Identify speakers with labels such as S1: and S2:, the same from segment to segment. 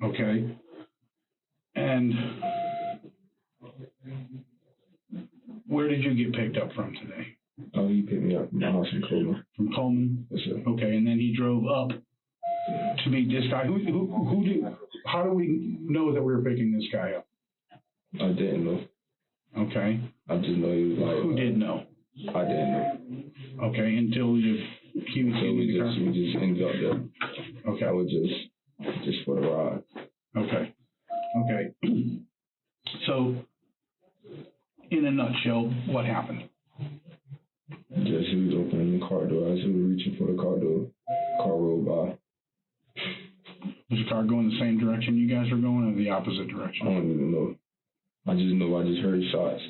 S1: Okay. And where did you get picked up from today?
S2: Oh, he picked me up from my house in Coleman.
S1: From Coleman?
S2: Yes, sir.
S1: Okay, and then he drove up to meet this guy. How do we know that we were picking this guy up?
S2: I didn't know.
S1: Okay.
S2: I just know he was like.
S1: Who did know?
S2: I didn't know.
S1: Okay, until we just
S2: ended up there.
S1: Okay.
S2: I was just for the ride.
S1: Okay. Okay. So, in a nutshell, what happened?
S2: Just he was opening the car door. As he was reaching for the car door, car rolled by.
S1: Was the car going the same direction you guys were going, or the opposite direction?
S2: I don't even know. I just know I just heard shots.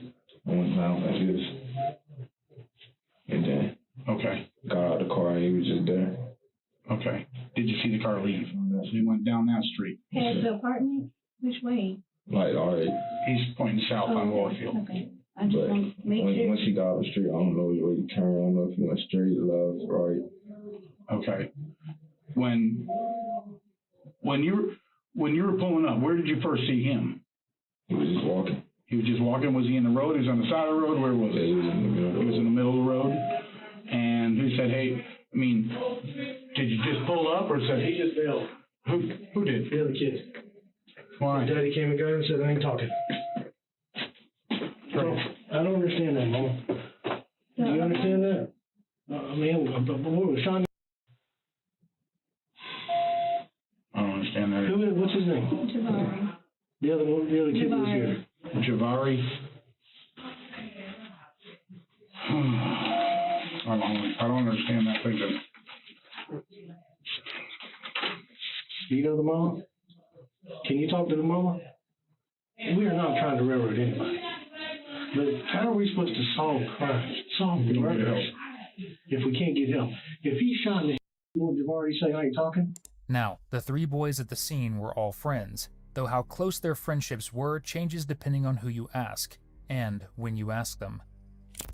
S2: I went down like this. And then got out of the car and he was just there.
S1: Okay. Did you see the car leave? So he went down that street.
S3: Past the apartment? Which way?
S2: Like, all right.
S1: He's pointing south on Warfield.
S3: Okay. I just want to make sure.
S2: Once he got out of the street, I don't know where he turned. I don't know if he went straight, left, right.
S1: Okay. When you were pulling up, where did you first see him?
S2: He was just walking.
S1: He was just walking. Was he in the road? He was on the side of the road. Where was he?
S2: He was in the middle.
S1: He was in the middle of the road. And who said, "Hey"? I mean, did you just pull up, or said
S4: He just bailed.
S1: Who did?
S4: The other kid.
S1: Why?
S4: Daddy came and got him and said, I ain't talking. I don't understand that, Mama. Do you understand that? I mean, but what was trying to...
S1: I don't understand that.
S4: What's his name?
S3: Javari.
S4: The other kid that was here.
S1: Javari. I don't understand that thinking.
S4: Do you know the mama? Can you talk to the mama? We are not trying to railroad anybody. But how are we supposed to solve crimes, solve murders, if we can't get help? If he's shot in the head, will Javari say, I ain't talking?
S5: Now, the three boys at the scene were all friends, though how close their friendships were changes depending on who you ask, and when you ask them.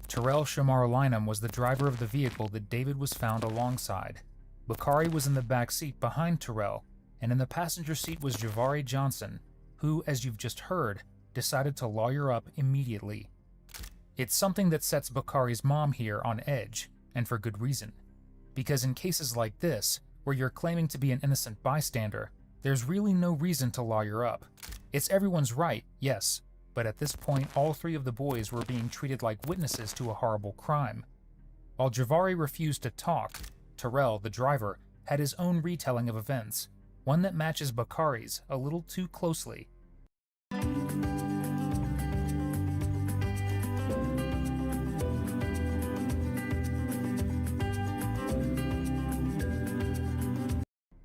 S5: Terrell Shamar Lynham was the driver of the vehicle that David was found alongside. Bakari was in the back seat behind Terrell, and in the passenger seat was Javari Johnson, who, as you've just heard, decided to lawyer up immediately. It's something that sets Bakari's mom here on edge, and for good reason. Because in cases like this, where you're claiming to be an innocent bystander, there's really no reason to lawyer up. It's everyone's right, yes, but at this point all three of the boys were being treated like witnesses to a horrible crime. While Javari refused to talk, Terrell, the driver, had his own retelling of events, one that matches Bakari's a little too closely.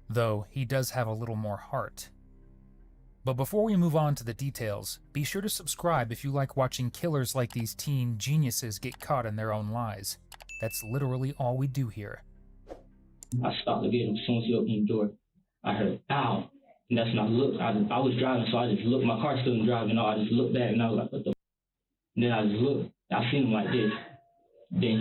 S5: Though he does have a little more heart. But before we move on to the details, be sure to subscribe if you like watching killers like these teen geniuses get caught in their own lies. That's literally all we do here.
S6: I stopped the vehicle. As soon as he opened the door, I heard, ow. And that's when I looked. I was driving, so I just looked. My car still driving. I just looked back, and I was like, what the f***? And then I just looked. I seen him like this. Then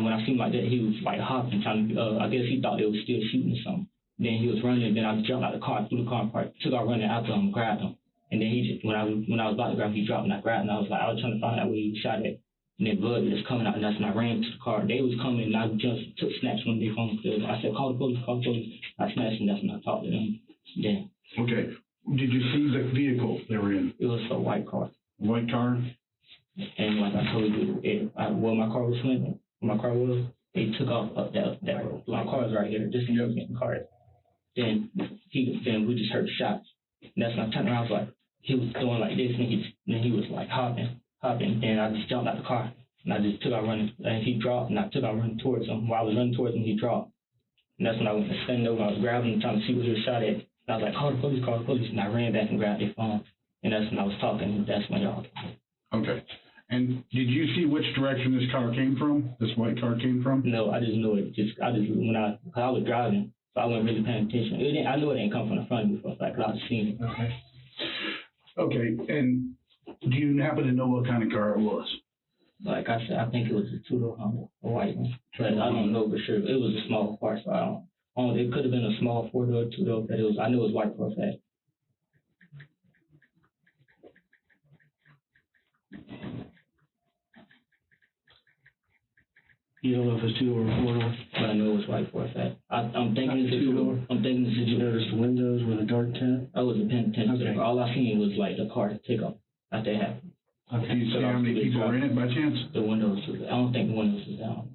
S6: when I seen him like that, he was like hopping, trying to, I guess he thought they was still shooting or something. Then he was running, then I jumped out of the car, threw the car apart, took out running after him, grabbed him. And then he just, when I was about to grab him, he dropped and I grabbed him. I was trying to find out where he was shot at. And then blood was just coming out, and that's when I ran to the car. They was coming, and I just snatched one of their phones. I said, call the police, call the police. I snatched, and that's when I talked to them. Then.
S1: Okay. Did you see the vehicle they were in?
S6: It was a white car.
S1: White car?
S6: And like I told you, where my car was swimming, where my car was, they took off up that road. My car was right here, just in the car. Then we just heard shots. And that's when I turned around, I was like, he was doing like this, and he was like hopping. And I just jumped out the car, and I just took out running. And he dropped, and I took out running towards him. While I was running towards him, he dropped. And that's when I went to stand over, I was grabbing him, trying to see what he was shot at. And I was like, call the police. And I ran back and grabbed their phone. And that's when I was talking, and that's when y'all came.
S1: Okay. And did you see which direction this car came from? This white car came from?
S6: No, I just knew it. Cause I was driving, so I wasn't really paying attention. I knew it didn't come from the front of me for a fact, 'cause I was seeing it.
S1: Okay. And do you happen to know what kind of car it was?
S6: Like I said, I think it was a two-door Honda, a white one. But I don't know for sure. It was a small car, so I don't. It could have been a small four-door, two-door, but I knew it was white for a fact.
S4: You don't know if it's two-door or four-door?
S6: but I know it was white for a fact. I'm thinking it's a
S4: Two-door?
S6: I'm thinking it's a
S4: Did you
S6: two.
S4: notice the windows with a dark tint?
S6: I wasn't paying attention.
S4: Okay.
S6: All I seen was like the car take off after it happened.
S1: Do you see how many people were in it by chance?
S6: The windows was, I don't think the windows was down.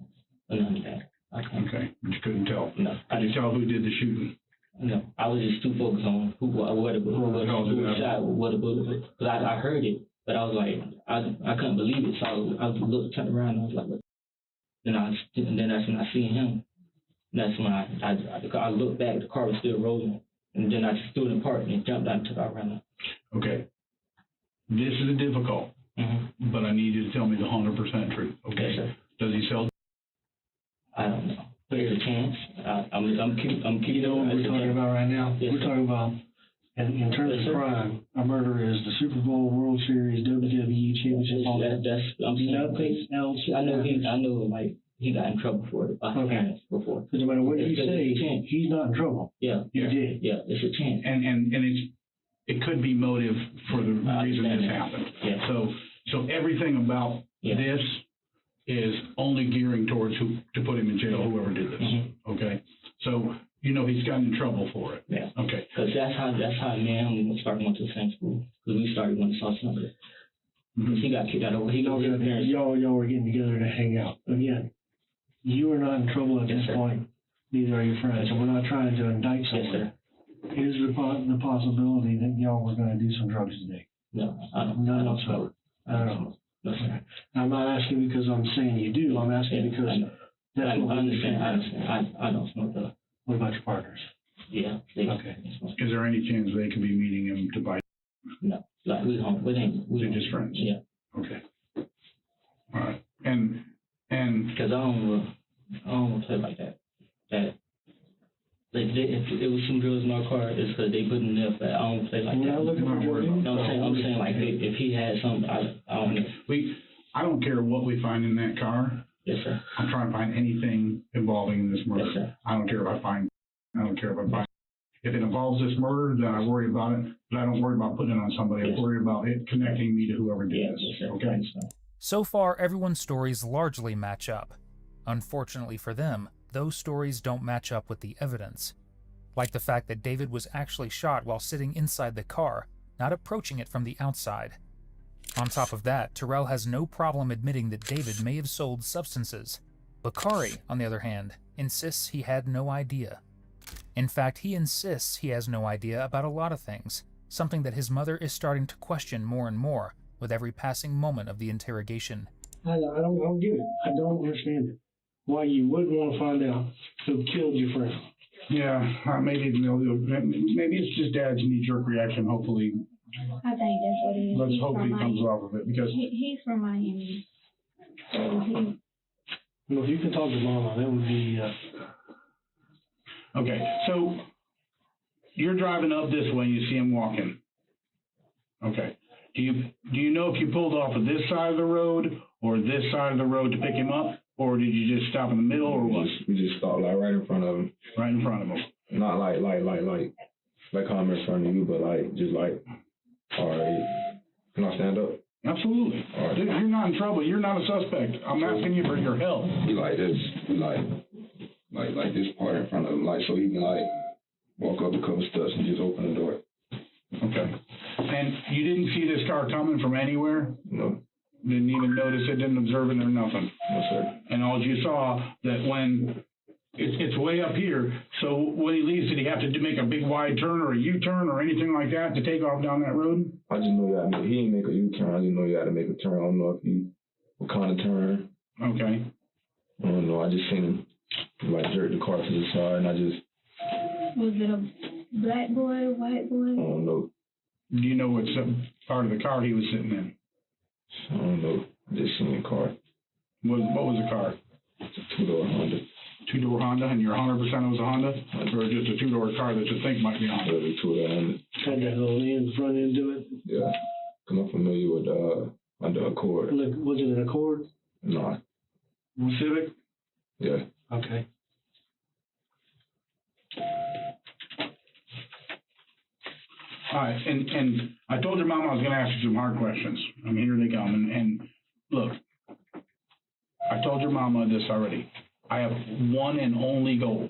S6: Or none of that. I can't.
S1: Okay, but you couldn't tell.
S6: No,
S1: Could you tell who did the shooting?
S6: no. I was just too focused on who was shot, what the bullet was. Cause I heard it, but I was like, I couldn't believe it. So I looked, turned around, and I was like, what? Then that's when I seen him. That's when I looked back, the car was still rolling. And then I just threw it in park and jumped out and took out around.
S1: Okay. This is difficult,
S6: Mm-hmm.
S1: but I need you to tell me the 100% truth, okay?
S6: Yes, sir.
S1: Does he sell?
S6: I don't know. There's a chance. I'm keeping.
S4: You know what we're talking about right now?
S6: Yes,
S4: We're
S6: sir.
S4: talking about, in terms
S6: Yes,
S4: of
S6: sir.
S4: crime, a murder is the Super Bowl, World Series, WWE Championship, all that.
S6: I'm saying.
S4: Nothing else.
S6: I know, like, he got in trouble for it by his
S4: Okay.
S6: parents before.
S4: Because no matter what you
S6: It's a
S4: say,
S6: chance.
S4: he's not in trouble.
S6: Yeah,
S4: He did.
S6: yeah, it's a chance.
S1: And it could be motive for the
S6: I
S1: reason
S6: understand
S1: this
S6: that.
S1: happened.
S6: Yeah.
S1: So everything about
S6: Yeah.
S1: this is only gearing towards to put him in jail, whoever did this,
S6: Mhm.
S1: okay? So, he's gotten in trouble for it.
S6: Yeah.
S1: Okay,
S6: Because that's how me and him started going to the same school. Because we started going to South Central. He got kicked out of, he got his parents.
S4: Y'all were getting together to hang out. Again, you are not in trouble at
S6: Yes,
S4: this
S6: sir.
S4: point. Neither are your friends. And we're not trying to indict
S6: Yes,
S4: someone.
S6: sir.
S4: Is the possibility that y'all were going to do some drugs today?
S6: No, I don't
S4: None
S6: smoke.
S4: I don't know.
S6: No, sir.
S4: I'm not asking because I'm saying you do. I'm asking
S6: Yeah,
S4: because
S6: I know.
S4: that's
S6: I
S4: what we
S6: understand. I don't smoke though.
S4: What about your partners?
S6: Yeah. They
S4: Okay.
S6: smoke.
S1: is there any chance they could be meeting him to buy?
S6: No. Like we home. We ain't.
S1: They're just friends?
S6: Yeah.
S1: Okay. All right, and
S6: Because I don't want to play like that. Like if it was some drugs in our car, it's because they put in there. But I don't play like
S4: We're
S6: that.
S4: not looking for drugs.
S6: No, I'm saying like if he had something, I don't know.
S1: I don't care what we find in that car.
S6: Yes, sir.
S1: I'm trying to find anything involving this murder.
S6: Yes, sir.
S1: I don't care if I find. If it involves this murder, then I worry about it, but I don't worry about putting it on somebody.
S6: Yes.
S1: I worry about it connecting me to whoever did
S6: Yeah,
S1: this.
S6: yes, sir.
S1: Okay.
S5: So far, everyone's stories largely match up. Unfortunately for them, those stories don't match up with the evidence. Like the fact that David was actually shot while sitting inside the car, not approaching it from the outside. On top of that, Terrell has no problem admitting that David may have sold substances. Bakari, on the other hand, insists he had no idea. In fact, he insists he has no idea about a lot of things, something that his mother is starting to question more and more with every passing moment of the interrogation.
S4: I don't get it. I don't understand it. Why you wouldn't want to find out who killed your friend.
S1: Yeah, maybe it's just Dad's knee-jerk reaction. Hopefully,
S3: I think that's what it is.
S1: let's
S3: He's
S1: hope
S3: from
S1: he comes
S3: Miami.
S1: off of it because
S3: He's from Miami. So he,
S4: Well, if you can talk to Mama, that would be.
S1: okay. So you're driving up this way, and you see him walking. Okay. Do you know if you pulled off of this side of the road or this side of the road to pick him up, or did you just stop in the middle, or what?
S2: We just stopped like right in front of him.
S1: Right in front of him.
S2: Not like I'm in front of you, but like just like, all right, can I stand up?
S1: Absolutely.
S2: All right.
S1: Dude, you're not in trouble. You're not a suspect. I'm asking you for your help.
S2: Be like this, like this part in front of him, like so he can like walk up a couple steps and just open the door.
S1: Okay. And you didn't see this car coming from anywhere?
S2: No,
S1: Didn't even notice it, didn't observe it or nothing?
S2: no sir.
S1: And all you saw that when it's way up here, so when he leaves, did he have to make a big wide turn or a U-turn or anything like that to take off down that road?
S2: I just know you had to make, he didn't make a U-turn. I just know you had to make a turn. I don't know if he what kind of turn.
S1: Okay.
S2: I don't know. I just seen him like jerk the car to the side, and I just
S3: was it a black boy, white
S2: I
S3: boy?
S2: don't know.
S1: Do you know what part of the car he was sitting in?
S2: I don't know. I just seen the car.
S1: What was the car?
S2: It's a two-door Honda.
S1: Two-door Honda, and you're 100% it was a Honda? Or just a two-door car that you think might be a Honda?
S2: It was a two-door Honda.
S4: Had that little end, front end to it.
S2: Yeah. Cause I'm familiar with under Accord.
S4: Look, was it an Accord?
S2: Nah.
S1: Civic?
S2: Yeah.
S4: Okay.
S1: All right, and I told your mom I was gonna ask you some hard questions. I mean, here they come, and look, I I told your mama this already. I have one and only goal,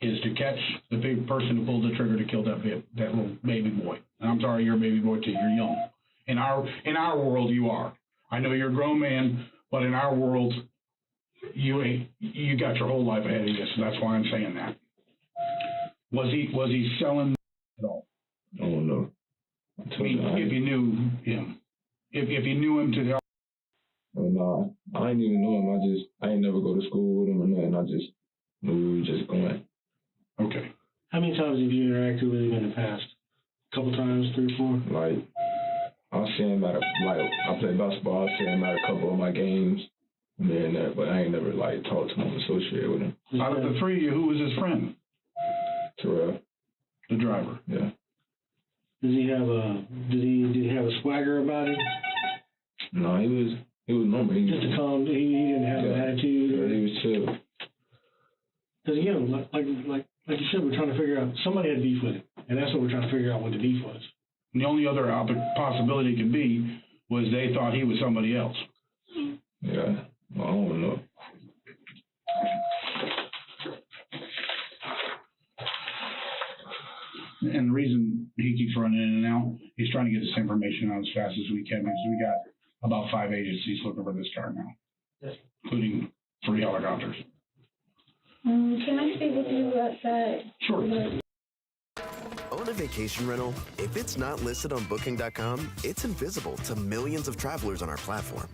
S1: is to catch the big person who pulled the trigger to kill that little baby boy. And I'm sorry, you're a baby boy too. You're young. In our world, you are. I know you're a grown man, but in our world, you got your whole life ahead of you. So that's why I'm saying that. Was he selling at all?
S2: I don't know.
S1: I mean, if you knew him, if you knew him to the.
S2: Oh, no, I didn't even know him. I ain't never go to school with him or nothing. I just knew we were just going.
S1: Okay.
S4: How many times have you interacted with him in the past? A couple times, 3 or 4?
S2: Like, I'll see him I play basketball. I'll see him at a couple of my games there and there, but I ain't never, talked to him, associated with him.
S1: Out of the 3 of you, who was his friend?
S2: Terrell.
S1: The driver.
S2: Yeah.
S4: Did he have a swagger about him?
S2: No, he was normal. He
S4: Just a calm. He didn't have an attitude.
S2: Yeah, he was chill.
S4: Because again, like you said, we're trying to figure out somebody had beef with him, and that's what we're trying to figure out what the beef was.
S1: And the only other possibility could be was they thought he was somebody else.
S2: Yeah, well, I don't know.
S1: And the reason he keeps running in and out, he's trying to get this information out as fast as we can, because we got about 5 agencies looking for this car now, including 3 helicopters.
S3: Can I speak with you outside?
S1: Sure.
S7: Own a vacation rental? If it's not listed on Booking.com, it's invisible to millions of travelers on our platform.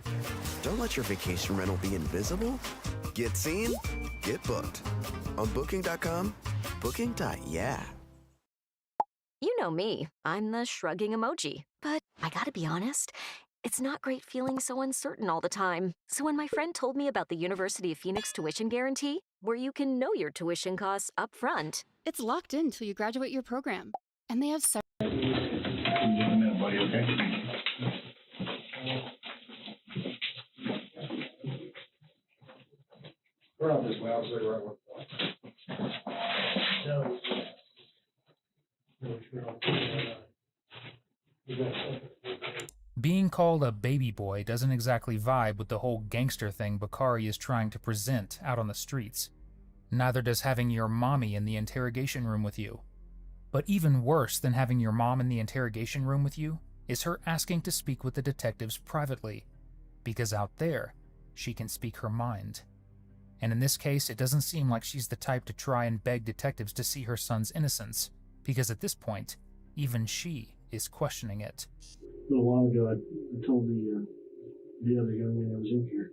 S7: Don't let your vacation rental be invisible. Get seen? Get booked. On Booking.com, Booking.yeah.
S8: You know me. I'm the shrugging emoji. But I gotta be honest, it's not great feeling so uncertain all the time. So when my friend told me about the University of Phoenix Tuition Guarantee, where you can know your tuition costs up front.
S9: It's locked in till you graduate your program. And they have
S1: Just a minute, buddy, okay?
S4: We're out this way. I'll say right one.
S5: Being called a baby boy doesn't exactly vibe with the whole gangster thing Bakari is trying to present out on the streets. Neither does having your mommy in the interrogation room with you. But even worse than having your mom in the interrogation room with you is her asking to speak with the detectives privately, because out there, she can speak her mind. And in this case, it doesn't seem like she's the type to try and beg detectives to see her son's innocence, because at this point, even she is questioning it.
S4: A little while ago, I told the other young man that was in here,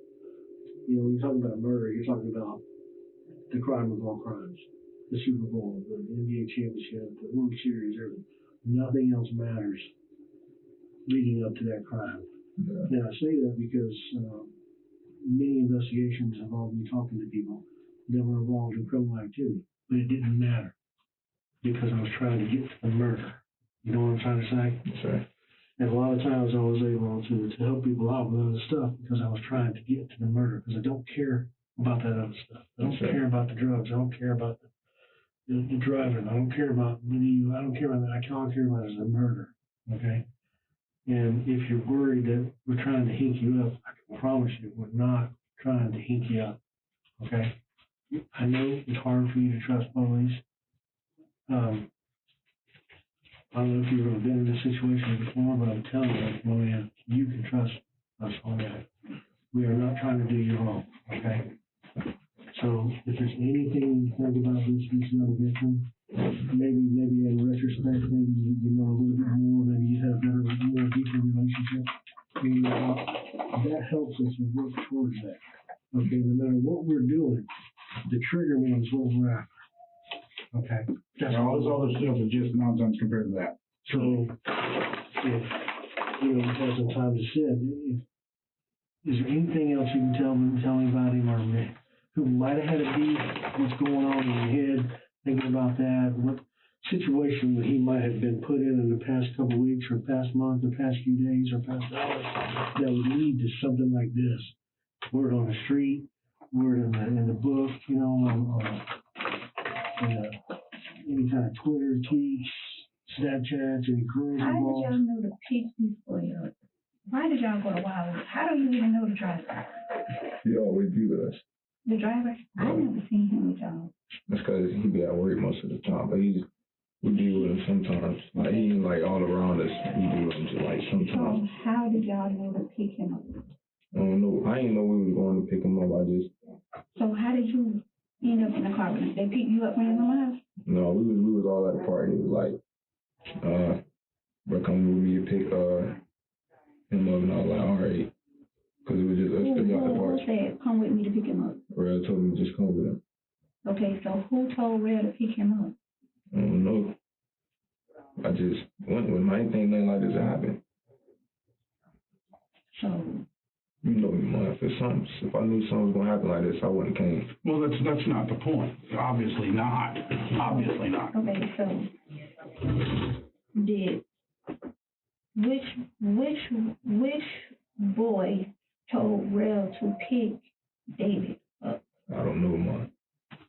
S4: when you're talking about murder, you're talking about the crime of all crimes. The Super Bowl, the NBA championship, the World Series, everything. Nothing else matters leading up to that crime. Yeah. Now, I say that because many investigations involved me talking to people that were involved in criminal activity, but it didn't matter because I was trying to get to the murder. You know what I'm trying to say?
S2: Sure.
S4: And a lot of times I was able to help people out with other stuff because I was trying to get to the murder, because I don't care about that other stuff. I don't care about the drugs. I don't care about the driving. I don't care about I don't care about that. All I care about is the murder. Okay? And if you're worried that we're trying to hink you up, I can promise you we're not trying to hink you up. Okay? I know it's hard for you to trust police. I don't know if you've ever been in this situation before, but I'm telling you, Moya, you can trust us on that. We are not trying to do you wrong, okay? So if there's anything you think about this young victim, maybe in retrospect, maybe you know a little bit more, maybe you have a better, more deeper relationship. And that helps us to work towards that. Okay, no matter what we're doing, the trigger man is what we're after. Okay.
S1: All this other stuff is just nonsense compared to that.
S4: So, if we have some time to sit, is there anything else you can tell me about him, or who might have had a beef, what's going on in your head, thinking about that, what situation that he might have been put in the past couple of weeks, or past month, or past few days, or past hours, that would lead to something like this? Word on the street, word in the book, any kind of Twitter, tweets, Snapchats, any girls
S3: How did
S4: involved?
S3: y'all know to pitch this for you? Why did y'all go to Wild West? How do you even know the driver?
S2: He always be with us.
S3: The driver? I never seen him with y'all.
S2: That's because he be at work most of the time, but we be with him sometimes. Like, he ain't like all around us. We be with him just like
S3: So
S2: sometimes.
S3: how did y'all know to pick him up?
S2: I don't know. I didn't know we was going to pick him up.
S3: So how did you end up in the car with him? They picked you up when you were in my house?
S2: No, we was all at the party. It was like, bro, come with me to pick him up, and I was like, all right. Because it was just us three at the
S3: Who
S2: party.
S3: said, come with me to pick him up?
S2: Red told me just come with him.
S3: Okay, so who told Red to pick him up?
S2: I don't know. I just went with him. I didn't think nothing like this would happen.
S3: So,
S2: You know me, man. If I knew something was gonna happen like this, I wouldn't have came.
S1: Well, that's not the point. Obviously not. Obviously not.
S3: okay, so which boy told Red to pick David up?
S2: I don't know, man.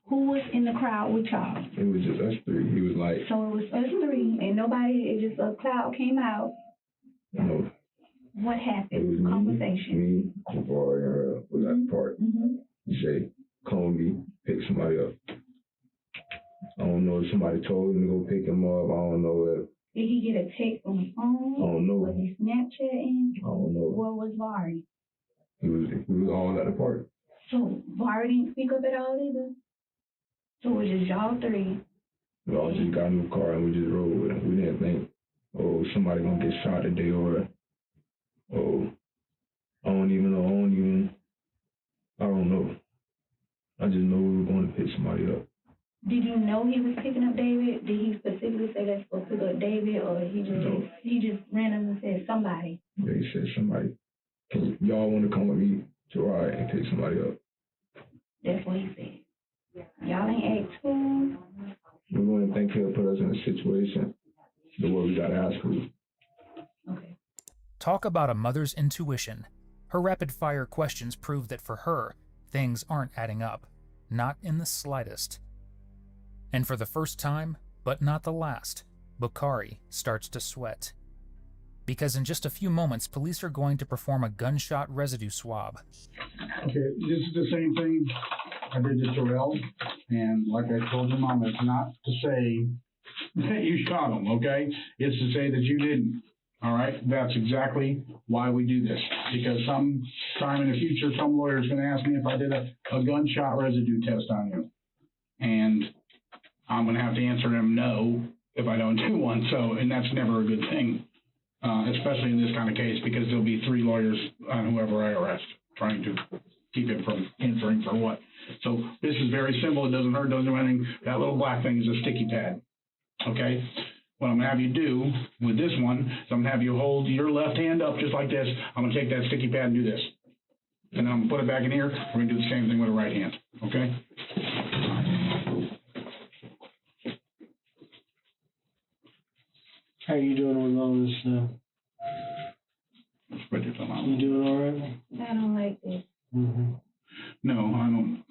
S3: Who was in the crowd with y'all?
S2: It was just us three. He was like,
S3: So it was us three, and nobody, it just a cloud came out.
S2: you know,
S3: What
S2: it
S3: happened?
S2: was
S3: Conversation.
S2: me, Jabari, and was at the party.
S3: Mm-hmm.
S2: Jay called me, pick somebody up. I don't know if somebody told him to go pick him up. I don't know if.
S3: Did he get a text on the phone?
S2: I don't know.
S3: Was he Snapchatting?
S2: I don't know.
S3: Where was Vari?
S2: We was all at the party.
S3: So Vari didn't speak up at all either? So it was just y'all three.
S2: We all just got in the car and we just rode with him. We didn't think, oh, somebody gonna get shot today or, oh, I don't know. I just know we were going to pick somebody up.
S3: Did you know he was picking up David? Did he specifically say let's go pick up David, or
S2: No.
S3: he just randomly said somebody?
S2: Yeah, he said somebody, y'all want to come with me to ride and pick somebody up?
S3: That's what he said. Y'all ain't asked who?
S2: We wouldn't think he'll put us in a situation the way we gotta ask who.
S3: Okay.
S5: Talk about a mother's intuition. Her rapid-fire questions prove that for her, things aren't adding up. Not in the slightest. And for the first time, but not the last, Bukhari starts to sweat. Because in just a few moments, police are going to perform a gunshot residue swab.
S1: Okay, this is the same thing I did to Terrell, and like I told your mom, it's not to say that you shot him, okay? It's to say that you didn't, all right? That's exactly why we do this, because some time in the future, some lawyer's gonna ask me if I did a gunshot residue test on you. And I'm gonna have to answer them no if I don't do one, so, and that's never a good thing, especially in this kind of case, because there'll be 3 lawyers on whoever I arrest, trying to keep it from answering for what. So this is very simple. It doesn't hurt, doesn't do anything. That little black thing is a sticky pad. Okay? What I'm gonna have you do with this one is I'm gonna have you hold your left hand up just like this. I'm gonna take that sticky pad and do this. And then I'm gonna put it back in here. We're gonna do the same thing with the right hand. Okay?
S4: How you doing with all this stuff?
S1: Spread your thumb out.
S4: You doing all right?
S3: I don't like this.
S4: Mm-hmm.
S1: No, I don't.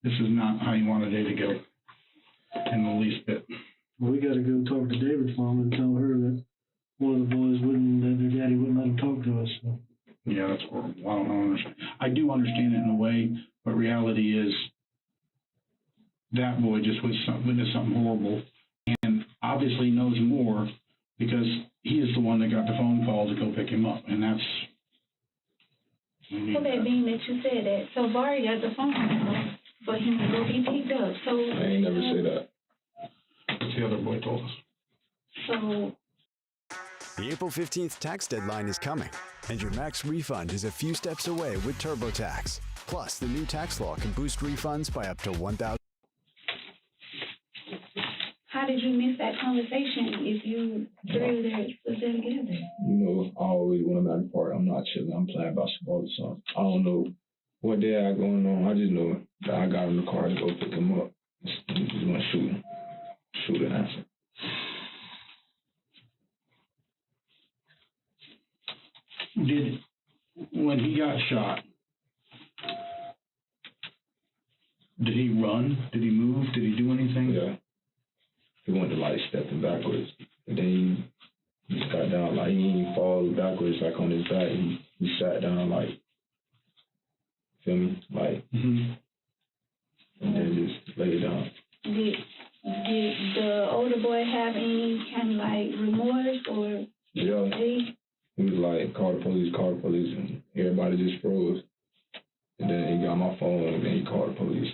S1: This is not how you want a day to go in the least bit.
S4: Well, we got to go talk to David's mom and tell her that one of the boys that their daddy wouldn't let him talk to us. So.
S1: Yeah, that's horrible. I don't understand. I do understand it in a way, but reality is that boy just witnessed something horrible and obviously knows more because he is the one that got the phone call to go pick him up, and that's.
S3: Okay, being that you said that, so Vari got the phone number for him to go be picked up. So
S2: I ain't never say that.
S1: That's the other boy told us.
S3: So
S10: The April 15th tax deadline is coming, and your max refund is a few steps away with TurboTax. Plus, the new tax law can boost refunds by up to $1,000.
S3: how did you miss that conversation if you three there was there together?
S2: You know, I always when I'm at the party, I'm not chilling. I'm playing basketball or something. I don't know what they had going on. I just know that I got in the car to go pick him up. Just gonna shoot an answer.
S1: When he got shot, did he run? Did he move? Did he do anything?
S2: Yeah. He went to like stepping backwards. And then he just got down, like he didn't fall backwards like on his back. He sat down like Feel me? Like, and then just lay it down.
S3: Did the older boy have any kind of like remorse or?
S2: Yeah. He was like, call the police, and everybody just froze. And then he got my phone, and then he called the police.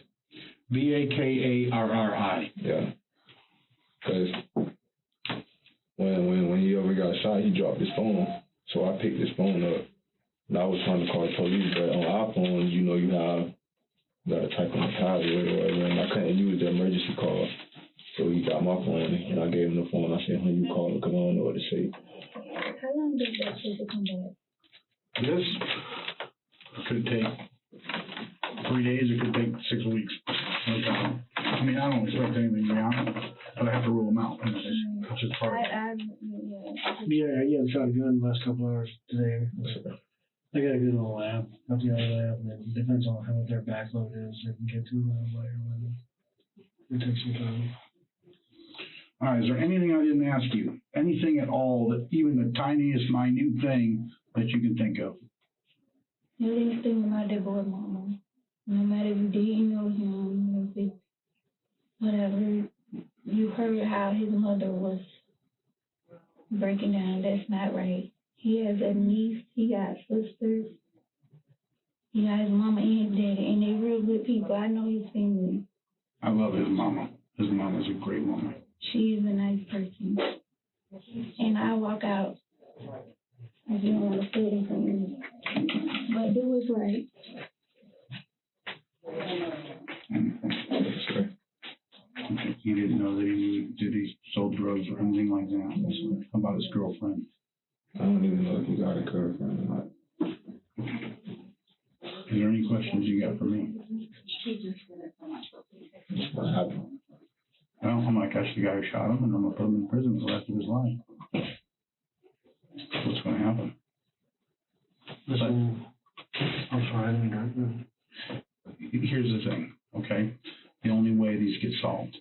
S1: VAKARRI.
S2: Yeah. Because when he over got shot, he dropped his phone. So I picked his phone up. And I was trying to call the police, but on iPhones, you know, you got to type on the pad or whatever, and I couldn't use the emergency call. So he got my phone, and I gave him the phone. I said, "Honey, you call him because I don't know what to say."
S3: How long did that take to come back?
S1: This could take 3 days, it could take 6 weeks. No problem. I mean, I don't expect anything to be honest, but I have to rule them out. It's just part of it.
S4: Yeah, he had shot a gun the last couple hours today. They got a good little lab, got the other lab, and it depends on how their backload is. They can get to it right away. It takes some time.
S1: All right, is there anything I didn't ask you? Anything at all, that even the tiniest, minute thing that you can think of?
S3: The least thing about that boy mama, no matter if you didn't know him, if it, whatever, you heard how his mother was breaking down. That's not right. He has a niece, he got sisters, he got his mama and his daddy, and they're real good people. I know his family.
S1: I love his mama. His mama's a great woman.
S3: She is a nice person. And I walk out. If you don't want to say it for me. But do what's right.
S1: He didn't know that he sold drugs or anything like that. How about his girlfriend?
S2: I don't even know if he got a girlfriend or not.
S1: Is there any questions you got for me?
S2: What happened?
S1: Well, I'm gonna catch the guy who shot him, and I'm gonna put him in prison for the rest of his life. That's what's gonna happen.
S4: I'm sorry, I didn't know.
S1: Here's the thing, okay? The only way these get solved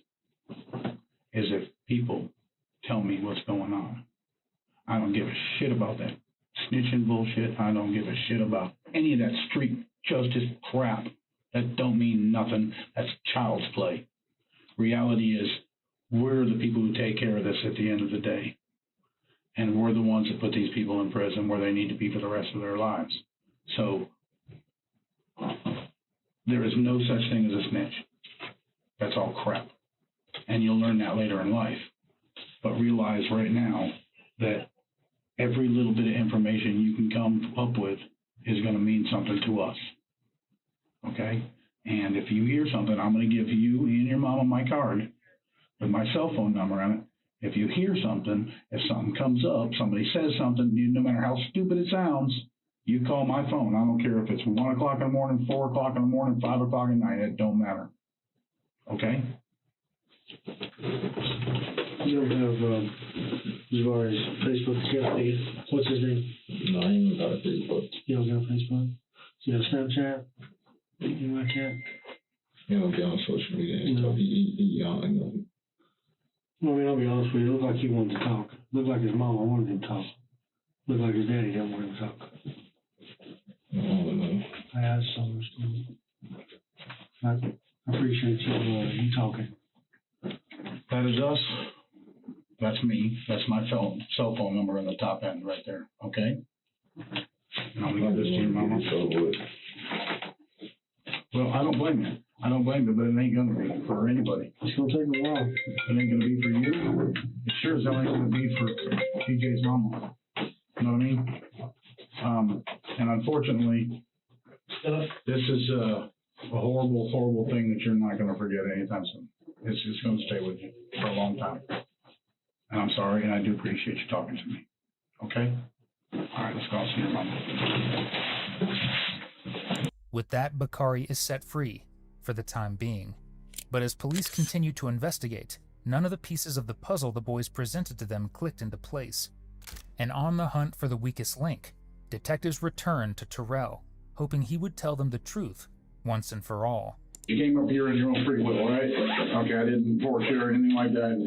S1: is if people tell me what's going on. I don't give a shit about that snitching bullshit. I don't give a shit about any of that street justice crap. That don't mean nothing. That's child's play. Reality is, we're the people who take care of this at the end of the day. And we're the ones that put these people in prison where they need to be for the rest of their lives. So, there is no such thing as a snitch. That's all crap. And you'll learn that later in life. But realize right now that every little bit of information you can come up with is going to mean something to us. Okay? And if you hear something, I'm going to give you and your mama my card with my cell phone number on it. If you hear something, if something comes up, somebody says something, no matter how stupid it sounds, you call my phone. I don't care if it's 1 o'clock in the morning, 4 o'clock in the morning, 5 o'clock at night. It don't matter. Okay?
S4: You don't have, as far as Facebook, what's his name?
S2: No, I ain't got a Facebook.
S4: You don't got a Facebook? You got a Snapchat? Anything like that?
S2: He don't get on social media and stuff. He young, you know.
S4: Well, I mean, I'll be honest with you. It looked like he wanted to talk. Looked like his mama wanted him to talk. Looked like his daddy didn't want him to talk.
S2: I don't know.
S4: I asked some I appreciate you talking.
S1: That is us. That's me. That's my cell phone number on the top end right there. Okay? And I'm going to give this to your mama. Well, I don't blame you. I don't blame you, but it ain't going to be for anybody.
S4: It's going to take a while.
S1: It ain't going to be for you. It sure as hell ain't going to be for TJ's mama. You know what I mean? And unfortunately, this is a horrible, horrible thing that you're not going to forget anytime soon. It's just going to stay with you for a long time. And I'm sorry, and I do appreciate you talking to me. Okay? All right, let's go see your mama.
S5: With that, Bakari is set free, for the time being. But as police continue to investigate, none of the pieces of the puzzle the boys presented to them clicked into place. And on the hunt for the weakest link, detectives returned to Terrell, hoping he would tell them the truth once and for all.
S1: You came up here on your own free will, right? Okay, I didn't force you or anything like that.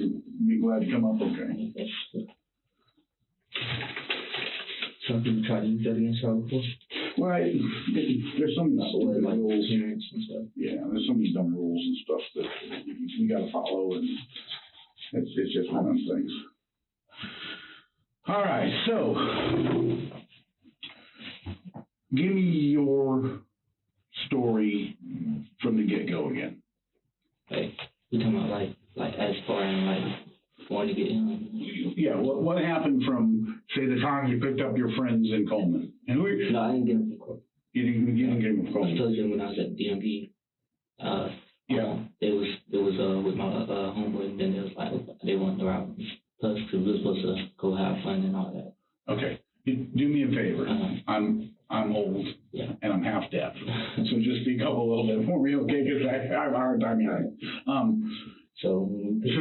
S1: Be glad to come up, okay?
S6: Some people try to use that against y'all before.
S1: Well, there's some
S6: like
S1: rules.
S6: parents and stuff.
S1: Yeah, there's so many dumb rules and stuff that we gotta follow, and it's just one of those things. All right, so give me your story from the get-go again.
S6: Like, you talking about like as far as like wanting to get him?
S1: Yeah, what happened from, say, the time you picked up your friends in Coleman? And who?
S6: No, I didn't get him from court.
S1: You didn't get him from
S6: I
S1: Coleman.
S6: told you when I was at DMV.
S1: Yeah.
S6: It was with my homeboy, and then it was like they wanted to rob us. Plus, we were supposed to go have fun and all that.
S1: Okay, do me a favor. I'm old,
S6: Yeah.
S1: and I'm half deaf, so just speak up a little bit for me, okay? Because I have a hard time hearing.
S6: So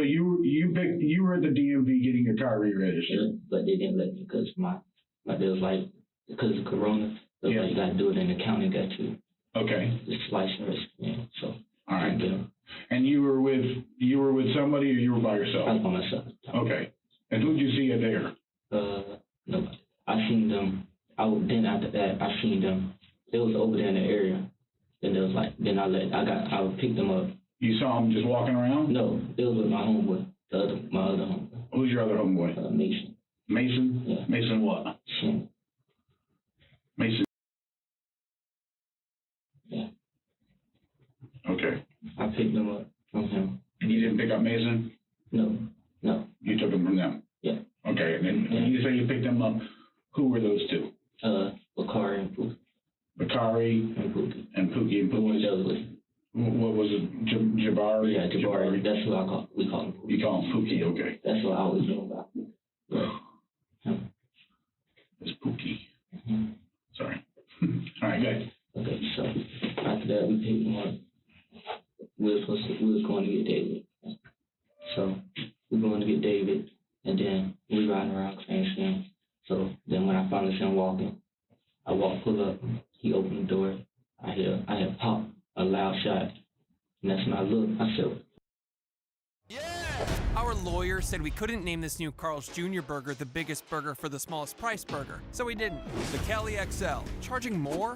S1: you were at the DMV getting your car re-registered.
S6: but they didn't let me because it was like because of Corona. So
S1: Yeah.
S6: like, you got to do it in the county. Got to
S1: Okay,
S6: it's license. Yeah. So
S1: all
S6: I
S1: right.
S6: didn't get 'em.
S1: And you were with somebody, or you were by
S6: I was
S1: yourself?
S6: by myself.
S1: Okay. And who'd you see there?
S6: Nobody. I seen them. Then after that, I seen them. They was over there in the area. Then it was like, I picked them up.
S1: You saw them just walking around?
S6: No, it was with my homeboy, my other homeboy,
S1: Who's your other homeboy?
S6: Mason.
S1: Mason?
S6: Yeah.
S1: Mason what?
S6: Shin.
S1: Mason.
S6: Yeah.
S1: Okay.
S6: I picked them up from him.
S1: And you didn't pick up Mason?
S6: No.
S1: You took them from them?
S6: Yeah.
S1: Okay, and then when you say you picked them up, who were those two?
S6: Bakari and Pookie.
S1: Bakari
S6: And Pookie.
S1: and Pookie and
S6: The one
S1: Pookie.
S6: that was with.
S1: What was it? Jabari?
S6: Yeah, Jabari. That's who we call him Pookie.
S1: You call him Pookie, okay.
S6: That's what I always knew about. Yeah. Him.
S1: It's Pookie.
S6: Mhm.
S1: Sorry. All right, good.
S6: Okay, so after that, we picked him up. We was going to get David. So we're going to get David, and then we riding around Cranston. So then when I finally see him walking, pull up, he opened the door. I had pop a loud shot, and that's when I looked. I said,
S11: Our lawyer said we couldn't name this new Carl's Jr. burger the biggest burger for the smallest price burger, so we didn't. The Kelly XL. Charging more?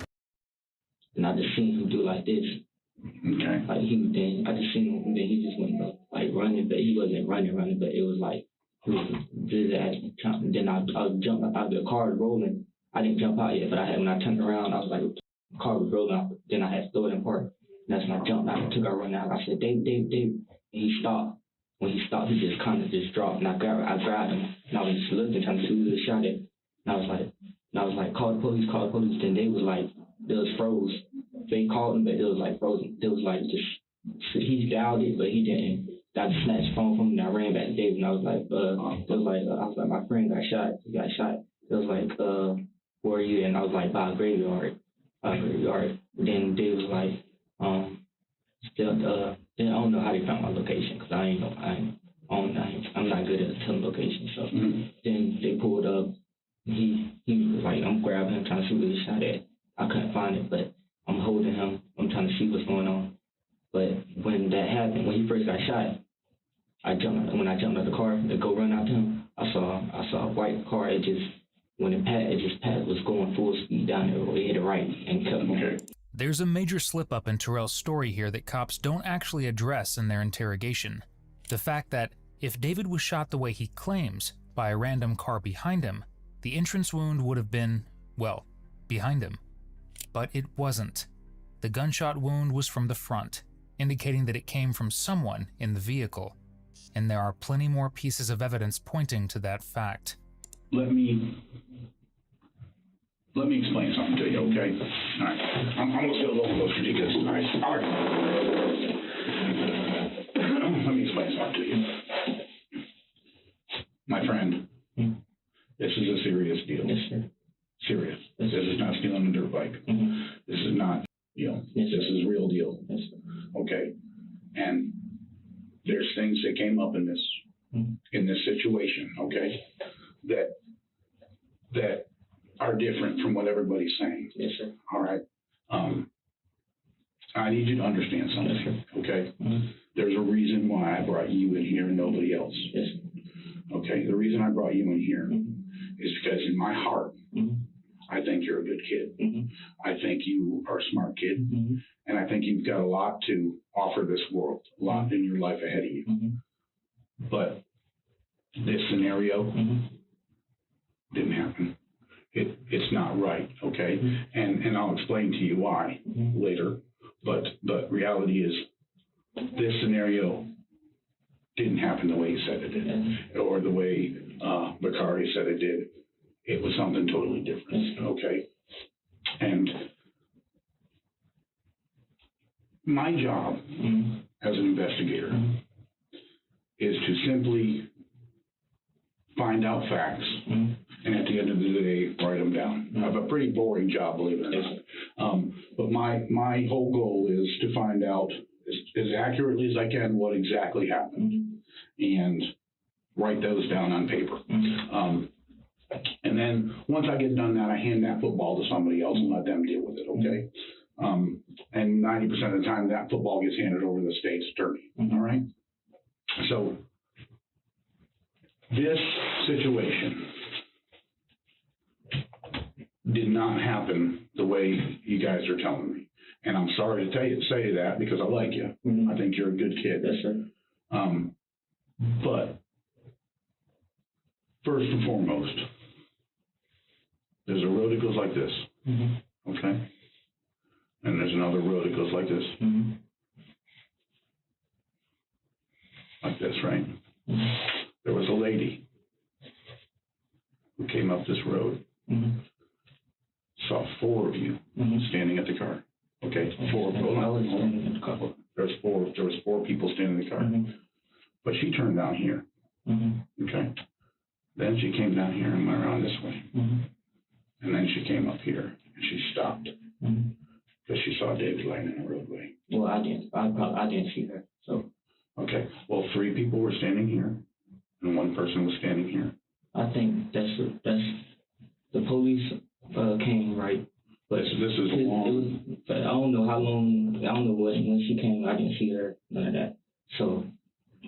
S6: and I just seen him do like this.
S1: Okay.
S6: Like I just seen him, and then he just went like running, but he wasn't running, but it was like he was his ass. And then I jumped out of the car was rolling. I didn't jump out yet, but when I turned around, I was like, the car was rolling. Then I had to throw it in park. And that's when I jumped out and took our run out. I said, Dave. And he stopped. When he stopped, he just kind of just dropped, and I grabbed him, and I was just looking, trying to see who was shot at. And I was like, call the police. Then they was like, it was froze. They called him, but it was like frozen. It was like just, he dialed it, but he didn't. I just snatched the phone from him, and I ran back to David, and I was like, my friend got shot. He got shot. It was like, where are you? And I was like, by a graveyard. Then David was like, then I don't know how they found my location, because I'm not good at telling location. So then they pulled up. He was like, I'm grabbing him, trying to see where he shot at. I couldn't find it, but I'm holding him. I'm trying to see what's going on. But when that happened, when he first got shot, when I jumped out the car to go run out to him, I saw a white car. It just was going full speed down the road. It hit it right and kept moving.
S5: There's a major slip-up in Terrell's story here that cops don't actually address in their interrogation. The fact that if David was shot the way he claims, by a random car behind him, the entrance wound would have been, well, behind him. But it wasn't. The gunshot wound was from the front, indicating that it came from someone in the vehicle. And there are plenty more pieces of evidence pointing to that fact.
S1: Let me explain something to you, okay? All right. I'm gonna sit a little closer to you, because, all right. Let me explain something to you. My friend, this is a serious deal.
S6: Yes, sir.
S1: Serious. This is not stealing a dirt bike. This is not, this is real deal.
S6: Yes, sir.
S1: Okay? And there's things that came up in this situation, okay, that are different from what everybody's saying.
S6: Yes, sir.
S1: All right. I need you to understand something.
S6: Yes, sir.
S1: Okay. There's a reason why I brought you in here and nobody else.
S6: Yes.
S1: Okay. The reason I brought you in here is because in my heart, I think you're a good kid.
S6: Mhm.
S1: I think you are a smart kid.
S6: Mhm.
S1: And I think you've got a lot to offer this world, a lot in your life ahead of you.
S6: Mhm.
S1: But this scenario
S6: Mhm.
S1: didn't happen. It's not right, okay? And I'll explain to you why later. But the reality is, this scenario didn't happen the way you said it did, or the way Bakari said it did. It was something totally different, okay? And my job as an investigator is to simply find out facts, and at the end of the day, write them down. I have a pretty boring job, believe it or not. But my whole goal is to find out as accurately as I can what exactly happened, and write those down on paper. And then once I get done that, I hand that football to somebody else and let them deal with it, okay? And 90% of the time, that football gets handed over to the state's attorney, all right? So this situation did not happen the way you guys are telling me. And I'm sorry to say that because I like you. I think you're a good kid.
S6: Yes, sir.
S1: But first and foremost, there's a road that goes like this, okay? And there's another road that goes like this. Like this, right? There was a lady who came up this road, saw four of you standing at the car. Okay, four. There was four people standing in the car. But she turned down here. Okay. Then she came down here and went around this way. And then she came up here and she stopped because she saw David laying in the roadway.
S6: Well, I didn't see her. So
S1: okay. Well, three people were standing here, and one person was standing here.
S6: I think that's the police came, right? But
S1: this is long.
S6: But I don't know how long. I don't know when she came. I didn't see her. None of that. So,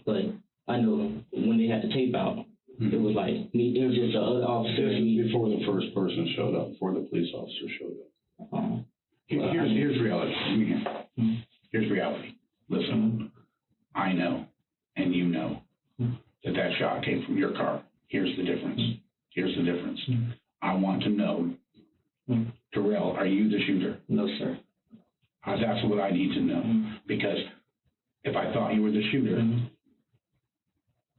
S6: but I know when they had the tape out, it was like me. It was just the other officer.
S1: This is before the first person showed up. Before the police officer showed up. Here's reality. Here's reality. Listen, I know, and you know, that shot came from your car. Here's the difference. Here's the difference. I want to know, Terrell, are you the shooter?
S6: No, sir.
S1: That's what I need to know. Because if I thought you were the shooter,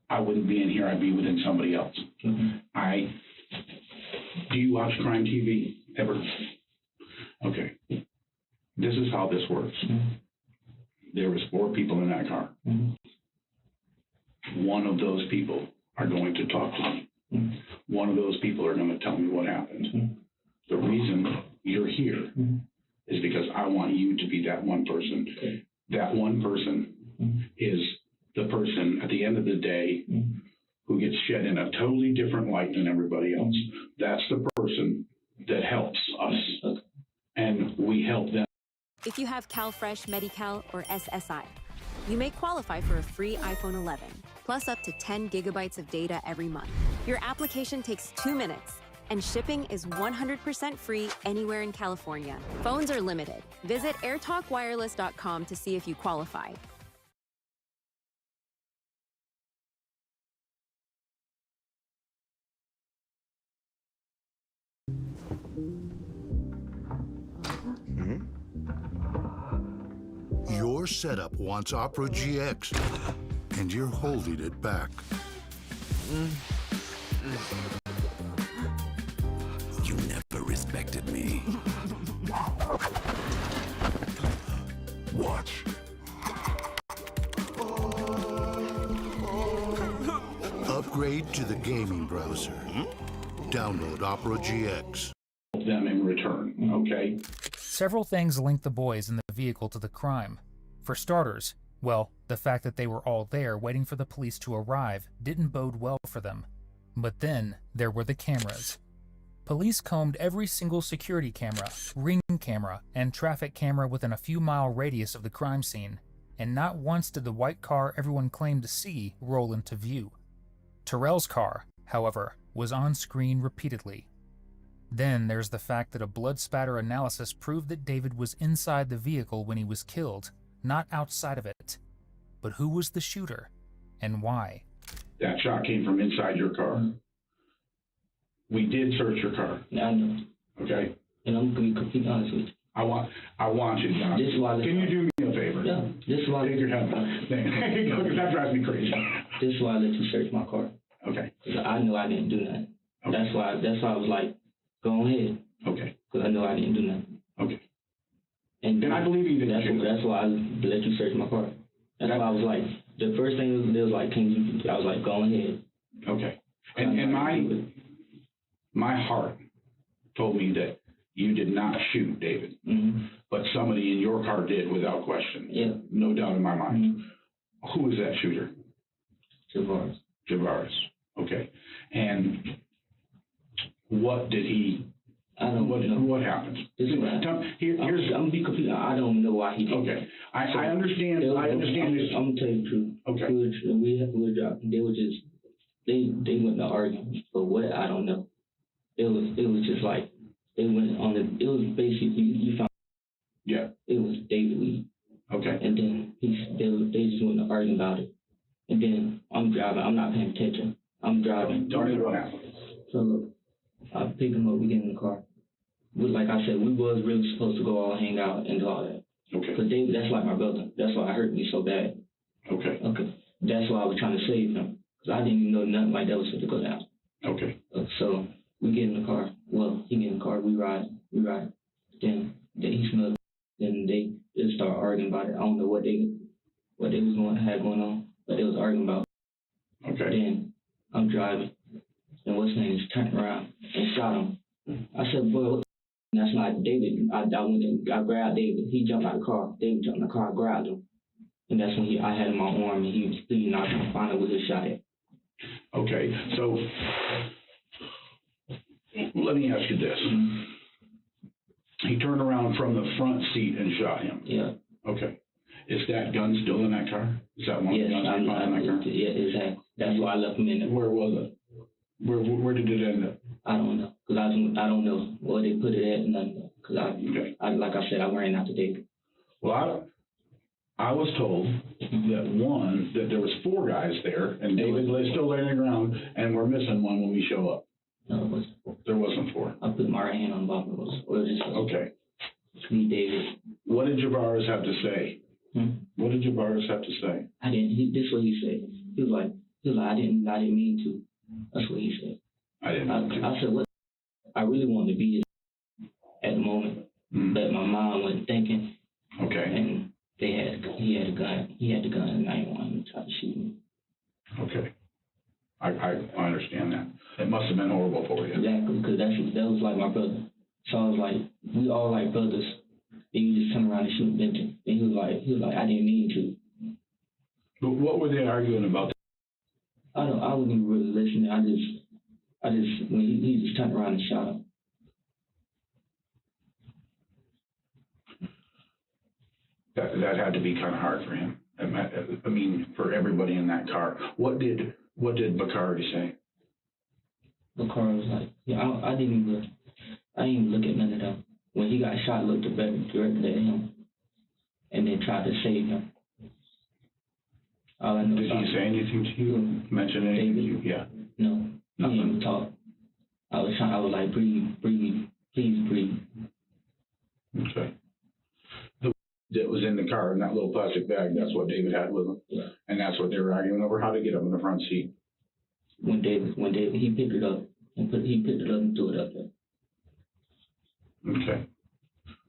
S1: I wouldn't be in here. I'd be within somebody else. Do you watch crime TV ever? Okay. This is how this works. There was four people in that car. One of those people are going to talk to me. One of those people are going to tell me what happened. The reason you're here is because I want you to be that one person. That one person is the person at the end of the day who gets shed in a totally different light than everybody else. That's the person that helps us, and we help them.
S12: If you have CalFresh, Medi-Cal, or SSI, you may qualify for a free iPhone 11, plus up to 10 gigabytes of data every month. Your application takes 2 minutes, and shipping is 100% free anywhere in California. Phones are limited. Visit airtalkwireless.com to see if you qualify.
S13: Your setup wants Opera GX, and you're holding it back. You never respected me. Watch. Upgrade to the gaming browser. Download Opera GX.
S1: Them in return, okay?
S5: Several things linked the boys in the vehicle to the crime. For starters, well, the fact that they were all there waiting for the police to arrive didn't bode well for them. But then there were the cameras. Police combed every single security camera, ring camera, and traffic camera within a few mile radius of the crime scene, and not once did the white car everyone claimed to see roll into view. Terrell's car, however, was on screen repeatedly. Then there's the fact that a blood spatter analysis proved that David was inside the vehicle when he was killed, not outside of it. But who was the shooter, and why?
S1: That shot came from inside your car. We did search your car,
S6: I know.
S1: okay?
S6: And I'm going to be completely honest with you.
S1: I want you to know.
S6: This is why.
S1: Can you do me a favor?
S6: Yeah. This is why.
S1: Take your head off. Because that drives me crazy.
S6: This is why I let you search my car.
S1: Okay.
S6: Because I know I didn't do nothing.
S1: Okay.
S6: That's why I was like, go ahead.
S1: Okay.
S6: Because I know I didn't do nothing.
S1: Okay.
S6: And
S1: I believe you didn't shoot.
S6: That's why I let you search my car. That's why I was like, the first thing was like, I was like, go ahead.
S1: Okay. And my heart told me that you did not shoot David, but somebody in your car did without question.
S6: Yeah.
S1: No doubt in my mind. Who is that shooter?
S6: Javaris.
S1: Javaris. Okay. And what did he?
S6: I don't know.
S1: What happened?
S6: I'm gonna be completely. I don't know why he did.
S1: Okay. I understand. I understand this.
S6: I'm gonna tell you the truth.
S1: Okay.
S6: We were dropping. They were just. They went to arguing for what I don't know. It was just like they went on the. It was basically you found.
S1: Yeah.
S6: It was David Lee.
S1: Okay.
S6: And then they just went to arguing about it. And then I'm driving. I'm not paying attention. I'm driving.
S1: Tell me what happened.
S6: So look, I pick him up. We get in the car. Like I said, we was really supposed to go all hang out and do all that.
S1: Okay.
S6: Because David, that's like my brother. That's why it hurt me so bad.
S1: Okay.
S6: Okay. That's why I was trying to save him. Because I didn't even know nothing like that was going to go down.
S1: Okay.
S6: So we get in the car. Well, he get in the car. We ride. Then he smelled it. Then they just start arguing about it. I don't know what they was had going on, but they was arguing about it.
S1: Okay.
S6: Then I'm driving. And what's his name is turned around and shot him. I said, boy, what? That's not David. I grabbed David. He jumped out of the car. David jumped in the car. I grabbed him. And that's when I had him on my arm and he was bleeding out and find out where his shot at.
S1: Okay. So let me ask you this. He turned around from the front seat and shot him.
S6: Yeah.
S1: Okay. Is that gun still in that car? Is that one of the guns you found in that car?
S6: Yeah, exactly. That's why I left him in there.
S1: Where was it? Where did it end up?
S6: I don't know. Because I don't know where they put it at and nothing. Because I like I said, I ran out to David.
S1: Well, I was told that there was 4 guys there, and David lay still laying on the ground, and we're missing one when we show up.
S6: No, it wasn't 4.
S1: There wasn't 4.
S6: I put my right hand on the bottom.
S1: Okay.
S6: Me, David.
S1: What did Javaris have to say? What did Javaris have to say?
S6: I didn't. This is what he said. He was like, I didn't mean to. That's what he said. I said, what? I really wanted to be at the moment, but my mom wasn't thinking.
S1: Okay.
S6: And he had a gun. He had the gun, and I didn't want him to try to shoot me.
S1: Okay. I understand that. It must have been horrible for you.
S6: Exactly, because that was like my brother. So I was like, we all like brothers. And you just turn around and shoot them. And he was like, I didn't mean to.
S1: But what were they arguing about?
S6: I wasn't even really listening. I just when he just turned around and shot him.
S1: That had to be kind of hard for him. I mean, for everybody in that car. What did Bakari say?
S6: Bakari was like, yeah, I didn't even look at none of them. When he got shot, I looked directly at him, and then tried to save him. All I know.
S1: Did he say anything to you? Mention anything to you? Yeah.
S6: No. Nothing. He didn't even talk. I was like, breathe, please breathe.
S1: Okay. That was in the car in that little plastic bag. That's what David had with him.
S6: Yeah.
S1: And that's what they were arguing over, how to get up in the front seat.
S6: When David, he picked it up and threw it up there.
S1: Okay.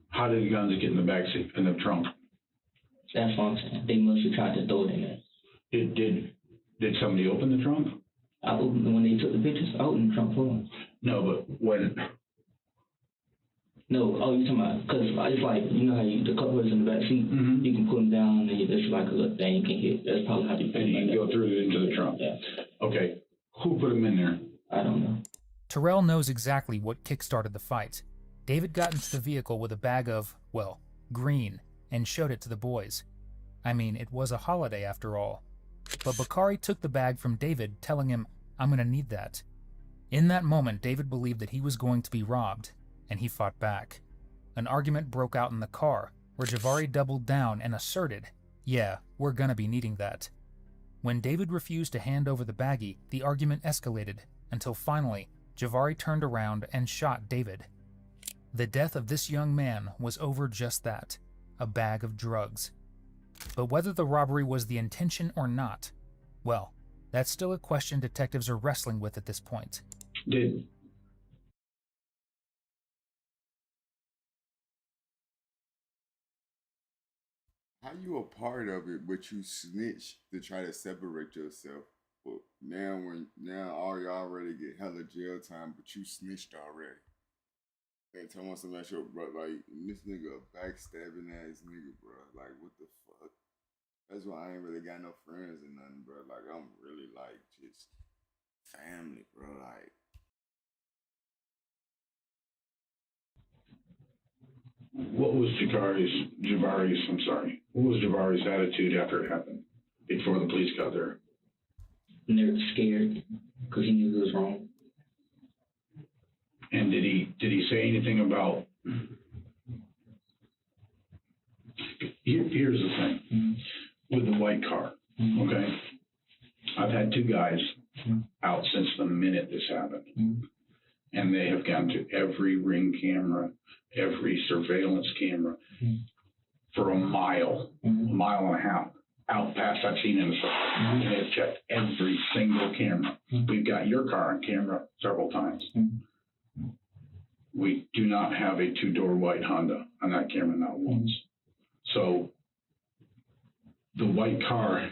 S1: How did the guns get in the back seat, in the trunk?
S6: That's what I'm saying. They must have tried to throw it in there.
S1: Did somebody open the trunk?
S6: I opened when they took the pictures. I opened the trunk for them.
S1: No, but when?
S6: No, you talking about, because it's like, you know how the cup holders in the back seat, you can put them down and it's like a little thing you can hit. That's probably how you put them in.
S1: And you go through it into the trunk.
S6: Yeah.
S1: Okay. Who put them in there?
S6: I don't know.
S5: Terrell knows exactly what kick-started the fight. David got into the vehicle with a bag of, well, green, and showed it to the boys. I mean, it was a holiday after all. But Bakari took the bag from David, telling him, I'm gonna need that. In that moment, David believed that he was going to be robbed, and he fought back. An argument broke out in the car, where Javari doubled down and asserted, "Yeah, we're gonna be needing that." When David refused to hand over the baggie, the argument escalated, until finally, Javari turned around and shot David. The death of this young man was over just that, a bag of drugs. But whether the robbery was the intention or not, well, that's still a question detectives are wrestling with at this point.
S14: How you a part of it, but you snitch to try to separate yourself? But now all y'all already get hella jail time, but you snitched already. And tell me something about your bro, like this nigga a backstabbing ass nigga, bro. Like what the fuck? That's why I ain't really got no friends or nothing, bro. Like I'm really like just family, bro. Like
S1: What was Javari's attitude after it happened, before the police got there?
S6: And they were scared because he knew he was wrong.
S1: And did he say anything about? Here's the thing with the white car. Okay, I've had two guys out since the minute this happened, and they have gone to every ring camera, every surveillance camera for a mile and a half out past I've seen in the side, and they've checked every single camera. We've got your car on camera several times. We do not have a two-door white Honda on that camera, not once. So the white car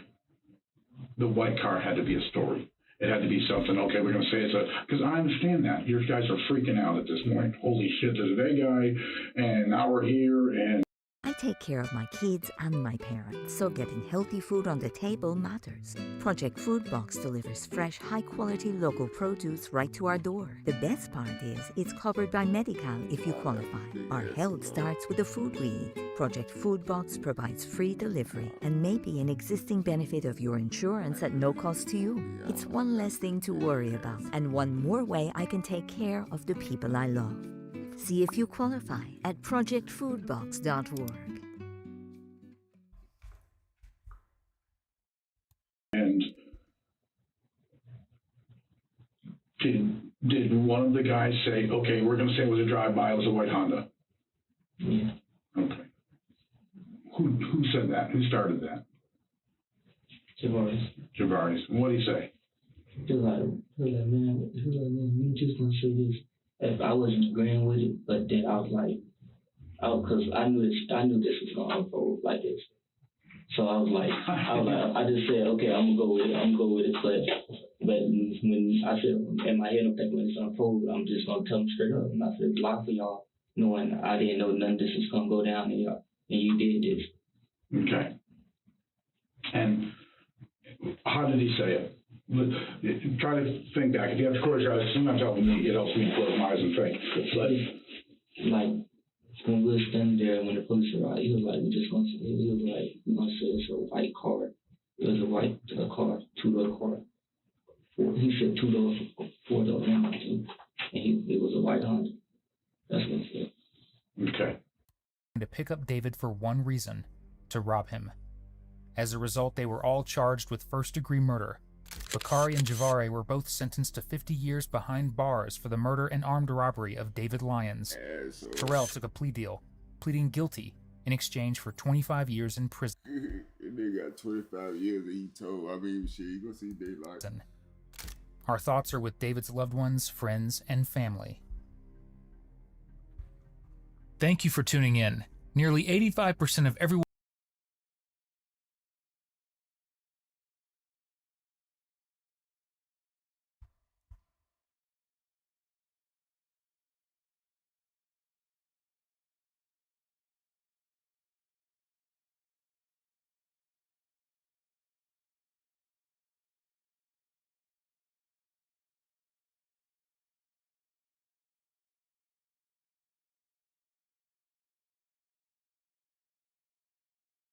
S1: had to be a story. It had to be something, okay, we're going to say it's because I understand that. You guys are freaking out at this point. Holy shit, there's a bad guy, and now we're here, and
S15: I take care of my kids and my parents, so getting healthy food on the table matters. Project Food Box delivers fresh, high-quality local produce right to our door. The best part is it's covered by Medi-Cal if you qualify. Our health starts with the food we eat. Project Food Box provides free delivery and may be an existing benefit of your insurance at no cost to you. It's one less thing to worry about and one more way I can take care of the people I love. See if you qualify at projectfoodbox.org.
S1: And did one of the guys say, okay, we're going to say it was a drive-by, it was a white Honda?
S6: Yeah.
S1: Okay. Who said that? Who started that? Javari's. What did he say?
S6: Man, you just gonna show this. If I wasn't agreeing with it, but then I was like, because I knew this was gonna unfold like this. So I was like, I just said, okay, I'm gonna go with it. But when I said in my head, I'm thinking when it's unfold, I'm just gonna tell them straight up. And I said, lie for y'all, knowing I didn't know none of this was gonna go down, and you did this.
S1: Okay. And how did he say it? Try to think back. If you have to close your eyes, sometimes helping me, it helps me close my eyes and think.
S6: Like when we were standing there, when the police arrived, he was like, we're gonna say it's a white car. It was a white car, two-door car. He said 2 doors, 4 doors, and it was a white Honda. That's what he said.
S5: Okay. To pick up David for one reason, to rob him. As a result, they were all charged with first-degree murder. Bakari and Javari were both sentenced to 50 years behind bars for the murder and armed robbery of David Lyons. Terrell took a plea deal, pleading guilty in exchange for 25 years in prison.
S14: They got 25 years that he told. I mean, shit, you gonna see daylight.
S5: Our thoughts are with David's loved ones, friends, and family. Thank you for tuning in. Nearly 85% of everyone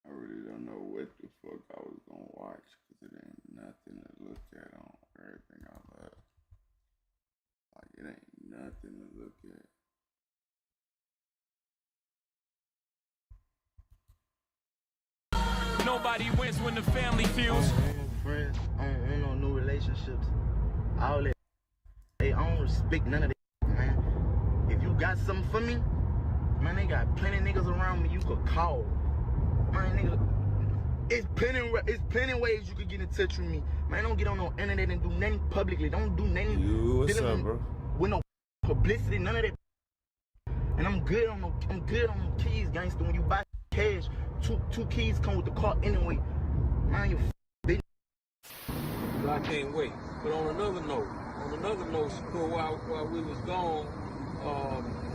S14: I really don't know what the fuck I was gonna watch because it ain't nothing to look at on everything I love. Like, it ain't nothing to look at.
S11: Nobody wins when the family feels.
S16: I ain't no friends. I don't want no new relationships. All that. Hey, I don't respect none of that, man. If you got something for me, man, they got plenty of niggas around me you could call. Man, nigga, it's plenty ways you could get in touch with me. Man, don't get on no internet and do nothing publicly. Don't do nothing.
S17: What's up, bro?
S16: With no publicity, none of that. And I'm good on the keys, gangster. When you buy cash, two keys come with the car anyway. Man, you bitch.
S18: I can't wait. But on another note, Shakur, while we was gone,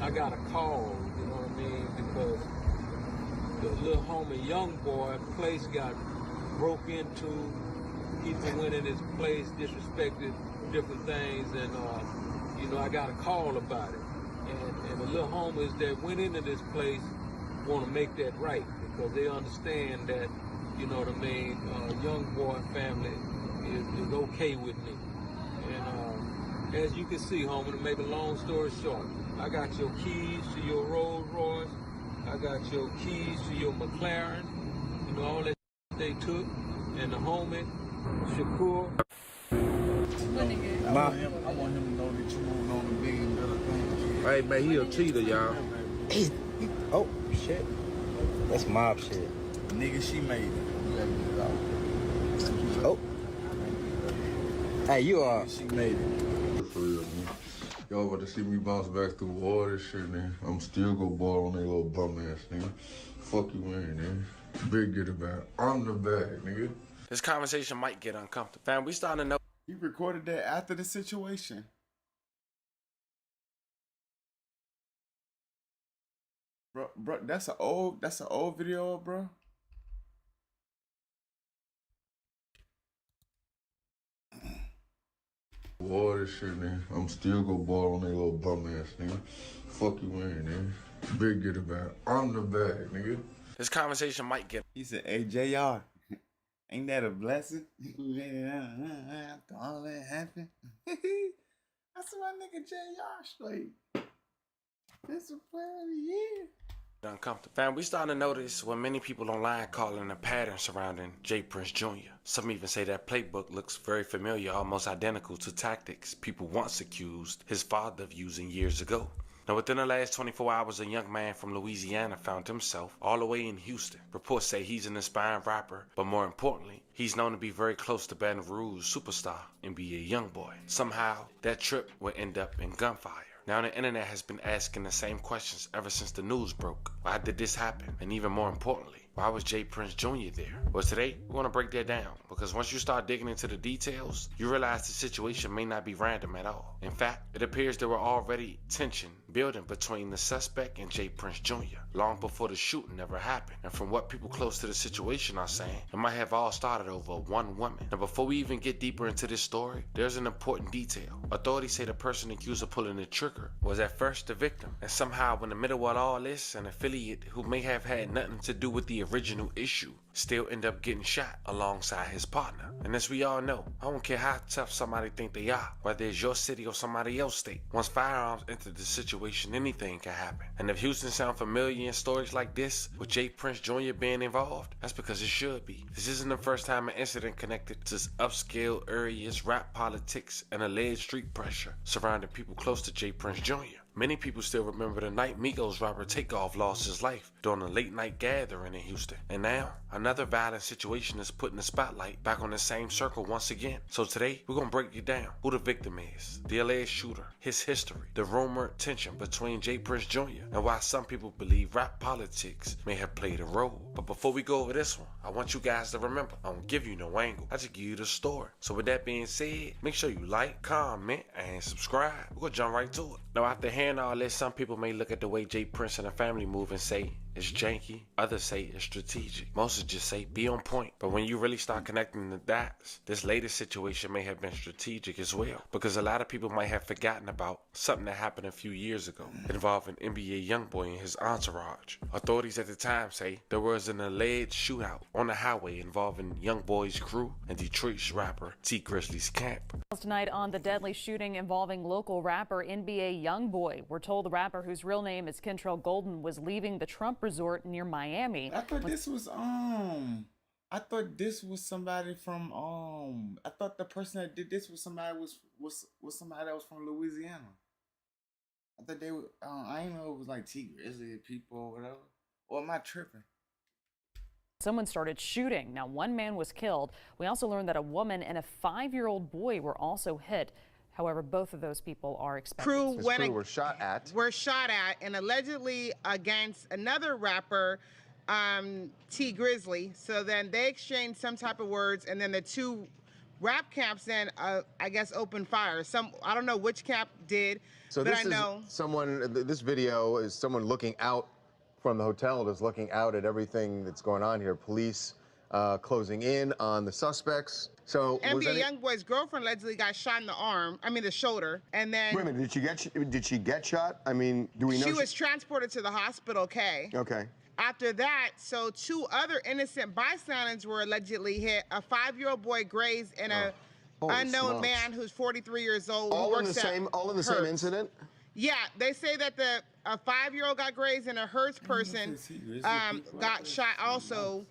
S18: I got a call, you know what I mean? Because the little homie young boy place got broke into. People went in his place, disrespected different things, and you know, I got a call about it. And the little homies that went into this place want to make that right because they understand that, you know what I mean, young boy family is okay with me. And as you can see, homie, to make a long story short, I got your keys to your Rolls Royce, I got your keys to your McLaren, you know, all that they took, and the homie, Shakur.
S17: I want him to know that you moved on to bigger and better things. Hey, man, he a cheater, y'all. Oh, shit. That's mob shit. Nigga, she made it. Oh. Hey, you are. She made it.
S19: For real, man. Y'all about to see me bounce back through all this shit, nigga. I'm still gonna ball on that little bum ass, nigga. Fuck you, man, nigga. Big get it back. I'm the bag, nigga.
S11: This conversation might get uncomfortable. Fam, we starting to know.
S14: He recorded that after the situation. Bro, that's an old video, bro.
S19: All this shit, nigga. I'm still gonna ball on that little bum ass, nigga. Fuck you, man, nigga. Big get it back. I'm the bag, nigga.
S11: This conversation might get.
S14: He said, "Hey, JR, ain't that a blessing? After all that happened." That's my nigga JR straight. This a plan of the year.
S11: Uncomfortable. Fam, we starting to notice what many people online calling a pattern surrounding J. Prince Jr. Some even say that playbook looks very familiar, almost identical to tactics people once accused his father of using years ago. Now, within the last 24 hours, a young man from Louisiana found himself all the way in Houston. Reports say he's an aspiring rapper, but more importantly, he's known to be very close to Baton Rouge superstar NBA Youngboy. Somehow, that trip would end up in gunfire. Now the internet has been asking the same questions ever since the news broke. Why did this happen? And even more importantly, why was J. Prince Jr. there? Well, today, we want to break that down, because once you start digging into the details, you realize the situation may not be random at all. In fact, it appears there were already tension building between the suspect and J. Prince Jr. long before the shooting ever happened. And from what people close to the situation are saying, it might have all started over one woman. Now, before we even get deeper into this story, there's an important detail. Authorities say the person accused of pulling the trigger was at first the victim, and somehow in the middle of all this, an affiliate who may have had nothing to do with the original issue still end up getting shot alongside his partner. And as we all know, I don't care how tough somebody think they are, whether it's your city or somebody else's state. Once firearms enter the situation, anything can happen. And if Houston sound familiar in stories like this, with J. Prince Jr. being involved, that's because it should be. This isn't the first time an incident connected to upscale areas, rap politics, and alleged street pressure surrounding people close to J. Prince Jr. Many people still remember the night Migos rapper Takeoff lost his life during a late night gathering in Houston. And now, another violent situation is putting the spotlight back on the same circle once again. So today, we're gonna break it down. Who the victim is, the alleged shooter, his history, the rumored tension between J. Prince Jr., and why some people believe rap politics may have played a role. But before we go over this one, I want you guys to remember, I don't give you no angle, I just give you the story. So with that being said, make sure you like, comment, and subscribe. We're gonna jump right to it. Now, after Hearing all this, some people may look at the way J. Prince and the family move and say it's janky. Others say it's strategic. Most just say be on point. But when you really start connecting the dots, this latest situation may have been strategic as well. Because a lot of people might have forgotten about something that happened a few years ago involving NBA Youngboy and his entourage. Authorities at the time say there was an alleged shootout on the highway involving Youngboy's crew and Detroit's rapper T Grizzly's camp.
S20: Tonight on the deadly shooting involving local rapper NBA Youngboy. We're told the rapper, whose real name is Kentrell Golden, was leaving the Trump Resort near Miami.
S16: I thought this was somebody from I thought the person that did this was somebody somebody that was from Louisiana. I thought they were I didn't know it was like T Grizzly people or whatever. Or am I tripping?
S20: Someone started shooting. Now, one man was killed. We also learned that a woman and a 5-year-old boy were also hit. However, both of those people are expected.
S21: Were shot at and allegedly against another rapper, T Grizzly. So then they exchanged some type of words, and then the two rap camps then, I guess, opened fire. I don't know which camp did,
S22: so
S21: but
S22: this
S21: I know.
S22: This video is someone looking out from the hotel, that's looking out at everything that's going on here. Police closing in on the suspects. So
S21: NBA Youngboy's girlfriend allegedly got shot in the shoulder, and then.
S22: Wait a minute, did she get shot? I mean, do we know?
S21: She was transported to the hospital, okay.
S22: Okay.
S21: After that, so 2 other innocent bystanders were allegedly hit. A 5-year-old boy grazed, and a unknown man who's 43 years old.
S22: All in the same incident?
S21: Yeah, they say that a 5-year-old got grazed and a Hertz person got shot also,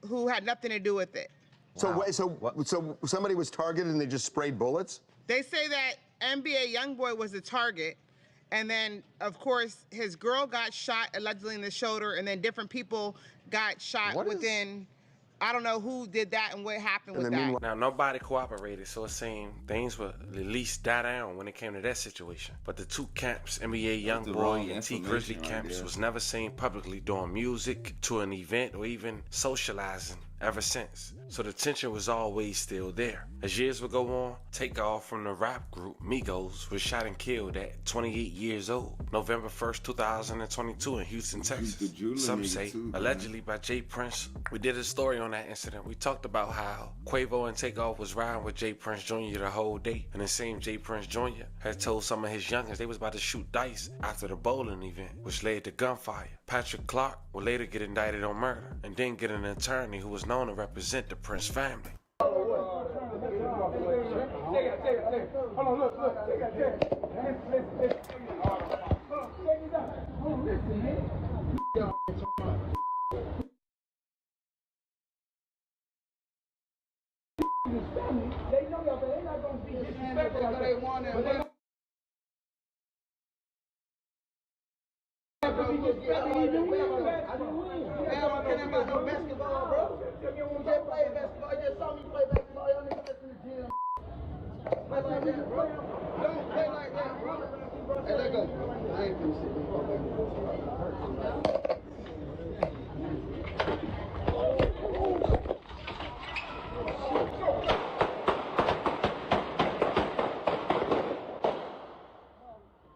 S21: who had nothing to do with it.
S22: So somebody was targeted and they just sprayed bullets?
S21: They say that NBA Youngboy was the target, and then of course his girl got shot allegedly in the shoulder, and then different people got shot within. I don't know who did that and what happened with that.
S11: Now, nobody cooperated, so it seemed things would at least die down when it came to that situation. But the two camps, NBA Youngboy and T Grizzly camps, was never seen publicly doing music, to an event, or even socializing ever since. So the tension was always still there. As years would go on, Takeoff from the rap group Migos was shot and killed at 28 years old, November 1st, 2022 in Houston, Texas. Some say allegedly by J. Prince. We did a story on that incident. We talked about how Quavo and Takeoff was riding with J. Prince Jr. the whole day, and the same J. Prince Jr. had told some of his youngins they was about to shoot dice after the bowling event, which led to gunfire. Patrick Clark would later get indicted on murder, and then get an attorney who was known to represent the Prince family.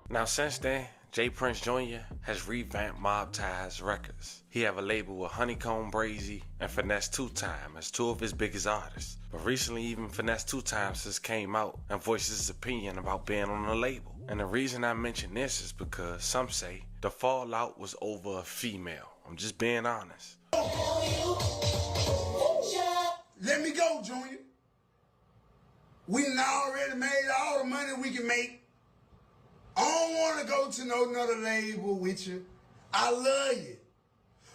S11: Now since then, J. Prince Jr. has revamped Mob Ties Records. He have a label with Honeycomb Brazy and Finesse 2 Time as 2 of his biggest artists. But recently even Finesse 2 Times has came out and voiced his opinion about being on the label. And the reason I mention this is because some say the fallout was over a female. I'm just being honest.
S23: Let me go, Junior. We done already made all the money we can make. I don't want to go to no another label with you. I love you.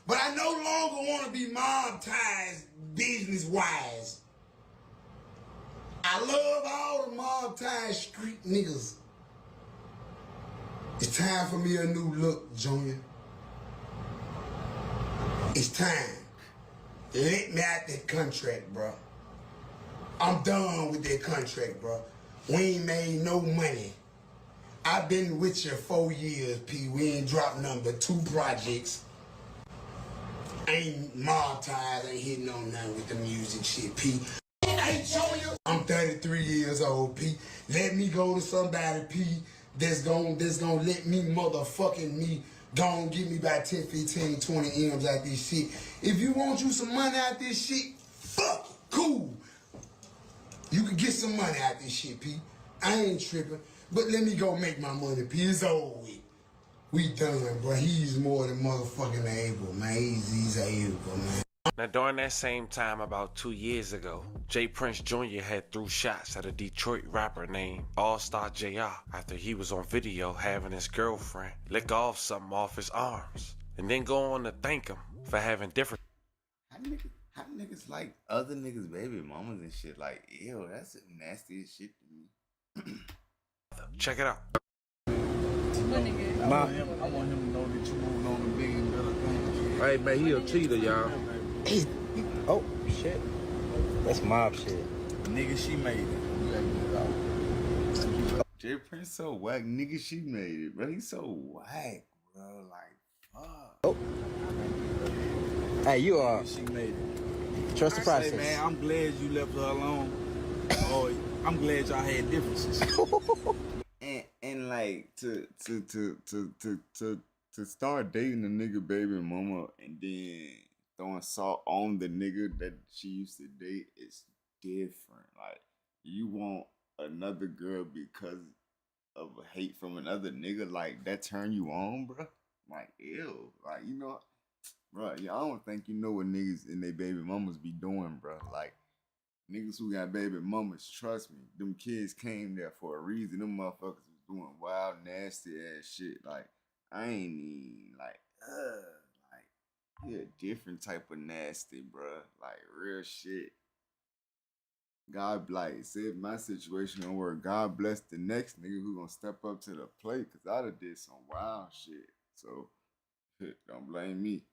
S23: But I no longer want to be Mob Ties business-wise. I love all the Mob Ties street niggas. It's time for me a new look, Junior. It's time. Let me out that contract, bro. I'm done with that contract, bro. We ain't made no money. I've been with you 4 years, P. We ain't dropped nothing but 2 projects. Ain't Mob Ties, ain't hitting on nothing with the music shit, P. Hey, Junior. I'm 33 years old, P. Let me go to somebody, P, that's gonna let me motherfucking me gon' give me about 10, 15, 20 M's out this shit. If you want you some money out this shit, fuck, cool. You can get some money out this shit, P. I ain't tripping, but let me go make my money, P. It's over with. We done, bro. He's more than motherfucking able, man. He's able, man.
S11: Now, during that same time, about 2 years ago, Jay Prince Jr. had threw shots at a Detroit rapper named All Star JR after he was on video having his girlfriend lick off something off his arms and then go on to thank him for having different.
S7: How niggas like other niggas' baby mamas and shit? Like, ew, that's the nastiest shit to me.
S11: Check it out.
S17: I want him to know that you moved on to bigger and better things. Hey, man, he a cheater, y'all.
S7: Oh, shit. That's mob shit.
S17: Nigga, she made it. You gotta get it out.
S7: Jay Prince so whack. Nigga, she made it, bro. He's so whack, bro. Like, fuck. Oh. Hey, you are.
S17: She made it.
S7: Trust the process.
S17: Hey, man, I'm glad you left her alone. Oh, I'm glad y'all had differences.
S7: and like to start dating a nigga baby mama and then throwing salt on the nigga that she used to date is different. Like, you want another girl because of hate from another nigga, like that turn you on, bro? Like, ew. Like, you know, bro, I don't think you know what niggas and they baby mamas be doing, bro. Like, niggas who got baby mamas, trust me, them kids came there for a reason. Them motherfuckers was doing wild, nasty ass shit. Like, I ain't even like, he a different type of nasty, bruh. Like, real shit. God, like, say if my situation don't work, God bless the next nigga who gonna step up to the plate, cause I done did some wild shit. So, don't blame me.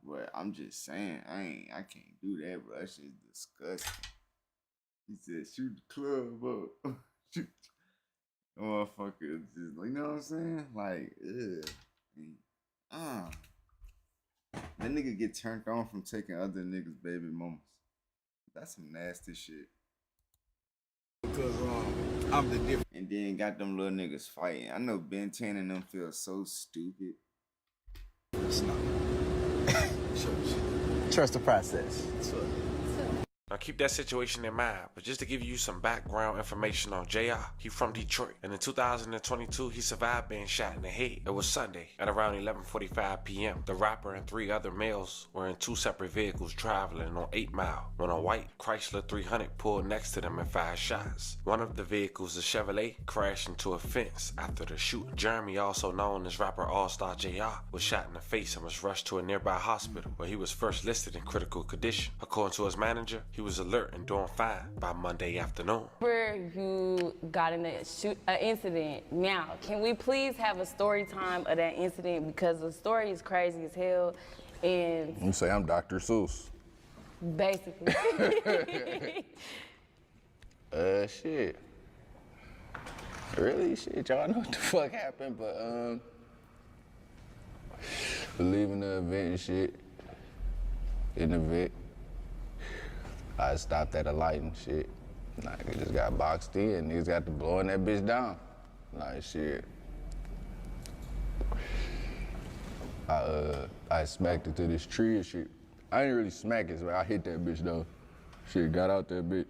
S7: But I'm just saying, I can't do that, bro. That shit's disgusting. He said, shoot the club up. Shoot. Motherfucker, just, you know what I'm saying? Like, that nigga get turned on from taking other niggas' baby mamas. That's some nasty shit.
S17: Because I'm the different.
S7: And then got them little niggas fighting. I know Ben 10 and them feel so stupid.
S17: It's not.
S7: Trust the process.
S11: Now keep that situation in mind, but just to give you some background information on JR, he from Detroit, and in 2022 he survived being shot in the head. It was Sunday at around 11:45 p.m. The rapper and 3 other males were in 2 separate vehicles traveling on 8 Mile when a white Chrysler 300 pulled next to them and fired shots. One of the vehicles, a Chevrolet, crashed into a fence after the shooting. Jeremy, also known as rapper All Star JR, was shot in the face and was rushed to a nearby hospital where he was first listed in critical condition. According to his manager, he was alert and doing fine by Monday afternoon.
S8: Where you got in an incident. Now, can we please have a story time of that incident, because the story is crazy as hell, and
S19: You say I'm Dr. Seuss.
S8: basically.
S19: Shit. Really? Shit, y'all know what the fuck happened, but leaving the event and shit. In the event. I stopped at a light and shit. Like, it just got boxed in. Niggas got to blowing that bitch down. Like, shit. I smacked it to this tree and shit. I didn't really smack it, so I hit that bitch though. Shit, got out that bitch.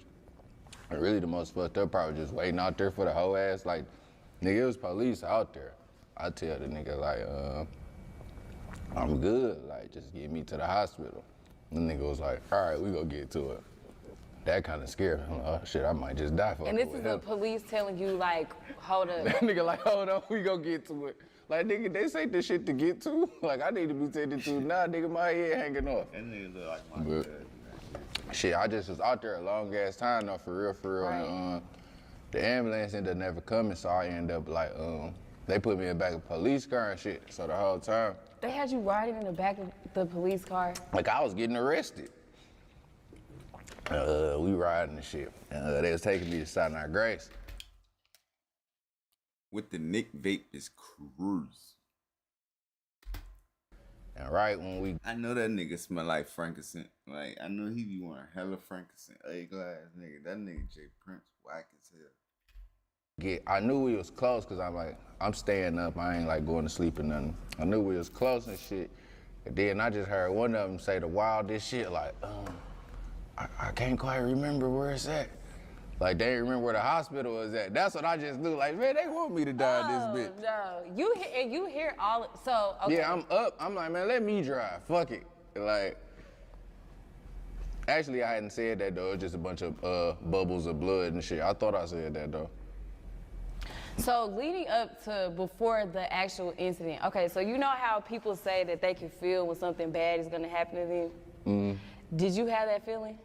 S19: And really the most fucked up part was just waiting out there for the whole ass. Like, nigga, it was police out there. I tell the nigga, like, I'm good. Like, just get me to the hospital. The nigga was like, all right, we gonna get to it. That kind of scared me. Oh, shit, I might just die for
S8: And this is the police telling you, like, hold up.
S19: That nigga like, hold on, we gonna get to it. Like, nigga, they say this shit to get to. Like, I need to be tended to. Nah, nigga, my head hanging off.
S7: That nigga look like my
S19: But, shit, I just was out there a long ass time though, for real.
S8: Right.
S19: And, the ambulance ended up never coming, so I ended up like, they put me in the back of a police car and shit. So the whole time,
S8: They had you riding in the back of the police car?
S19: like, I was getting arrested. We riding and shit. They was taking me to Sinai Grace.
S7: With the Nick Vape is cruise.
S19: And right when we...
S7: I know that nigga smell like frankincense. Like, I know he be wearing hella frankincense. A-glass nigga. That nigga Jay Prince whack as hell.
S19: I knew we was close because I'm staying up. I ain't like going to sleep or nothing. I knew we was close and shit. And then I just heard one of them say the wildest shit like, I can't quite remember where it's at. Like, they didn't remember where the hospital was at. That's what I just knew. Like, man, they want me to die in this bitch.
S8: No, you hear all, so, okay.
S19: Yeah, I'm up. I'm like, man, let me drive. Fuck it. Like, actually, I hadn't said that, though. It was just a bunch of bubbles of blood and shit. I thought I said that, though.
S8: So leading up to before the actual incident, okay, so you know how people say that they can feel when something bad is gonna happen to them?
S19: Mm-hmm.
S8: Did you have that feeling?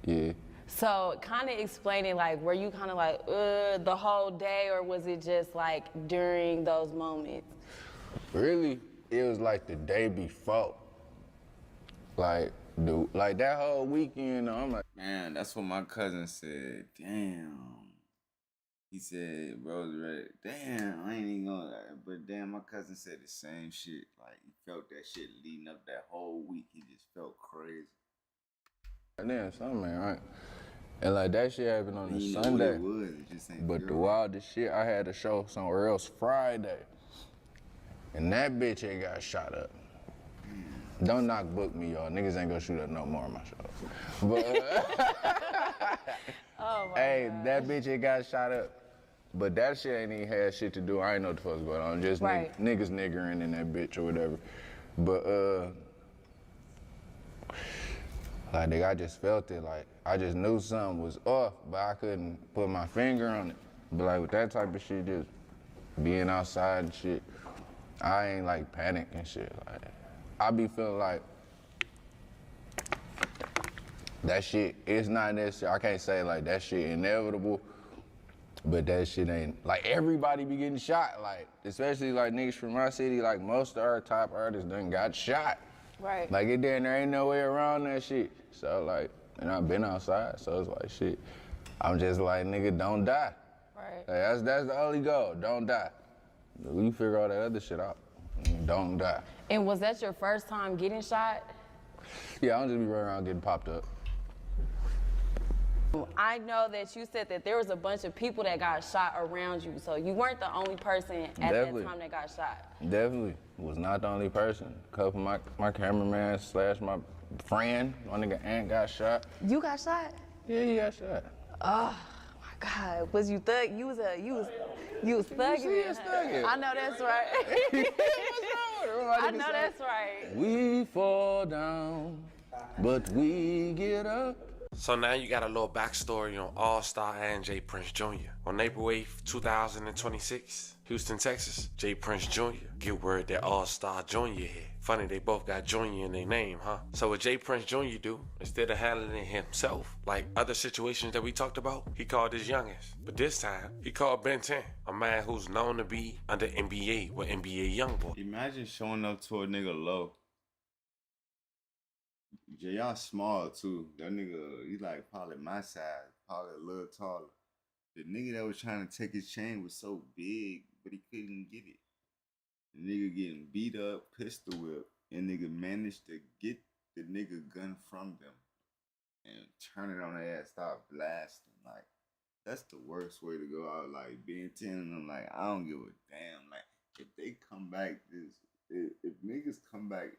S19: Yeah.
S8: So kind of explaining, like, were you kind of like, the whole day, or was it just like during those moments?
S19: Really, it was like the day before. Like that whole weekend, I'm like,
S7: man, that's what my cousin said. Damn. He said, bro's ready. Damn, I ain't even gonna, but damn, my cousin said the same shit. Like, he felt that shit leading up that whole week. He just felt crazy.
S19: Damn, something ain't right. And like that shit happened on a
S7: You
S19: Sunday.
S7: know what it was, it just ain't
S19: But the
S7: real.
S19: wildest shit, I had a show somewhere else Friday. And that bitch ain't got shot up. Don't knock book me, y'all. Niggas ain't gonna shoot up no more of my shows. But hey, that bitch ain't got shot up. But that shit ain't even had shit to do. I ain't know what the fuck's going on. Just
S8: Right.
S19: niggas niggering in that bitch or whatever. But like, nigga, I just felt it. Like, I just knew something was off, but I couldn't put my finger on it. But like with that type of shit, just being outside and shit, I ain't like panic and shit. Like, I be feeling like that shit, it's not necessary. I can't say like that shit inevitable, but that shit ain't, like, everybody be getting shot. Like, especially like niggas from my city, like most of our top artists done got shot.
S8: Right.
S19: Like, there ain't no way around that shit. So like, and I've been outside, so it's like, shit, I'm just like, nigga, don't die.
S8: Right.
S19: Like, that's the only goal, don't die. You figure all that other shit out, don't die.
S8: And was that your first time getting shot?
S19: Yeah, I don't just be running around getting popped up.
S8: I know that you said that there was a bunch of people that got shot around you, so you weren't the only person at
S19: Definitely.
S8: that time that got shot.
S19: Definitely was not the only person. A couple of my cameraman / my friend, my nigga Ant got shot.
S8: You got shot?
S19: Yeah, he got shot.
S8: Oh my God, was you thug? You was thugging it.
S19: thugging.
S8: I know that's right. I know that's right.
S19: We fall down, but we get up.
S11: So now you got a little backstory on All-Star and Jay Prince Jr. On April 8th, 2026, Houston, Texas, Jay Prince Jr. get word that All-Star Jr. here. Funny, they both got Jr. in their name, huh? So what Jay Prince Jr. do, instead of handling it himself, like other situations that we talked about, he called his youngest. But this time, he called Ben 10, a man who's known to be under NBA with NBA Youngboy.
S7: Imagine showing up to a nigga low. JR small too. That nigga, he like probably my size, probably a little taller. The nigga that was trying to take his chain was so big, but he couldn't get it. The nigga getting beat up, pistol whipped, and nigga managed to get the nigga gun from them and turn it on their ass, start blasting. Like, that's the worst way to go out. Like, being 10 and I'm like, I don't give a damn. Like, if they come back, if niggas come back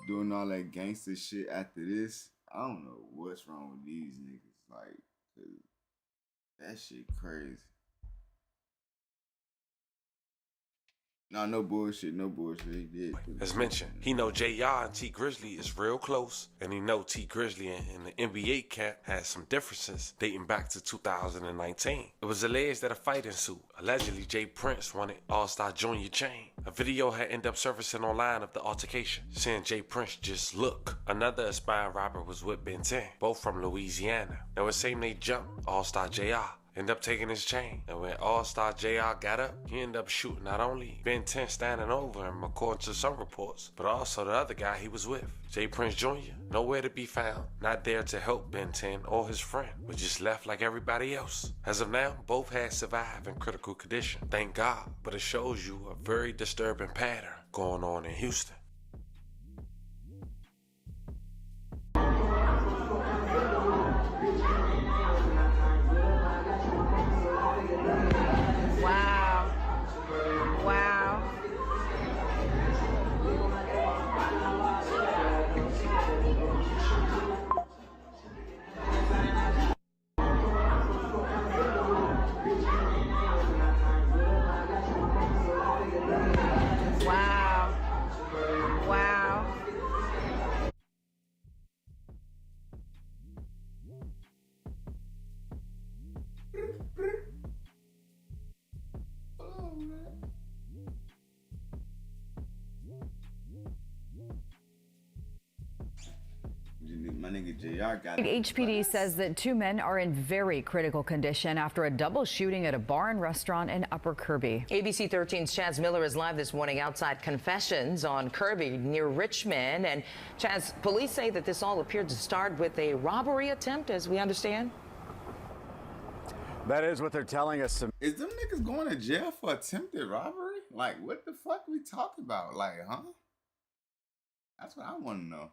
S7: doing all that gangster shit after this, I don't know what's wrong with these niggas. Like, 'cause that shit crazy. No bullshit, he did.
S11: As mentioned, he know J.R. and T Grizzly is real close, and he know T Grizzly in the NBA camp has some differences dating back to 2019. It was alleged that a fight ensued. Allegedly, Jay Prince wanted All-Star Jr. chain. A video had ended up surfacing online of the altercation, saying Jay Prince just look. Another aspiring rapper was with Ben 10, both from Louisiana. Now it seemed they jumped All-Star J.R. Ended up taking his chain, and when All-Star JR got up, he ended up shooting not only Ben 10 standing over him, according to some reports, but also the other guy he was with, Jay Prince Jr. Nowhere to be found, not there to help Ben 10 or his friend, but just left like everybody else. As of now, both had survived in critical condition, thank God, but it shows you a very disturbing pattern going on in Houston.
S7: nigga JR got it.
S3: HPD says that 2 men are in very critical condition after a double shooting at a bar and restaurant in Upper Kirby.
S9: ABC 13's Chaz Miller is live this morning outside Confessions on Kirby near Richmond. And Chaz, police say that this all appeared to start with a robbery attempt, as we understand.
S10: That is what they're telling us.
S7: Is them niggas going to jail for attempted robbery? Like, what the fuck we talking about? Like, huh? That's what I want to know.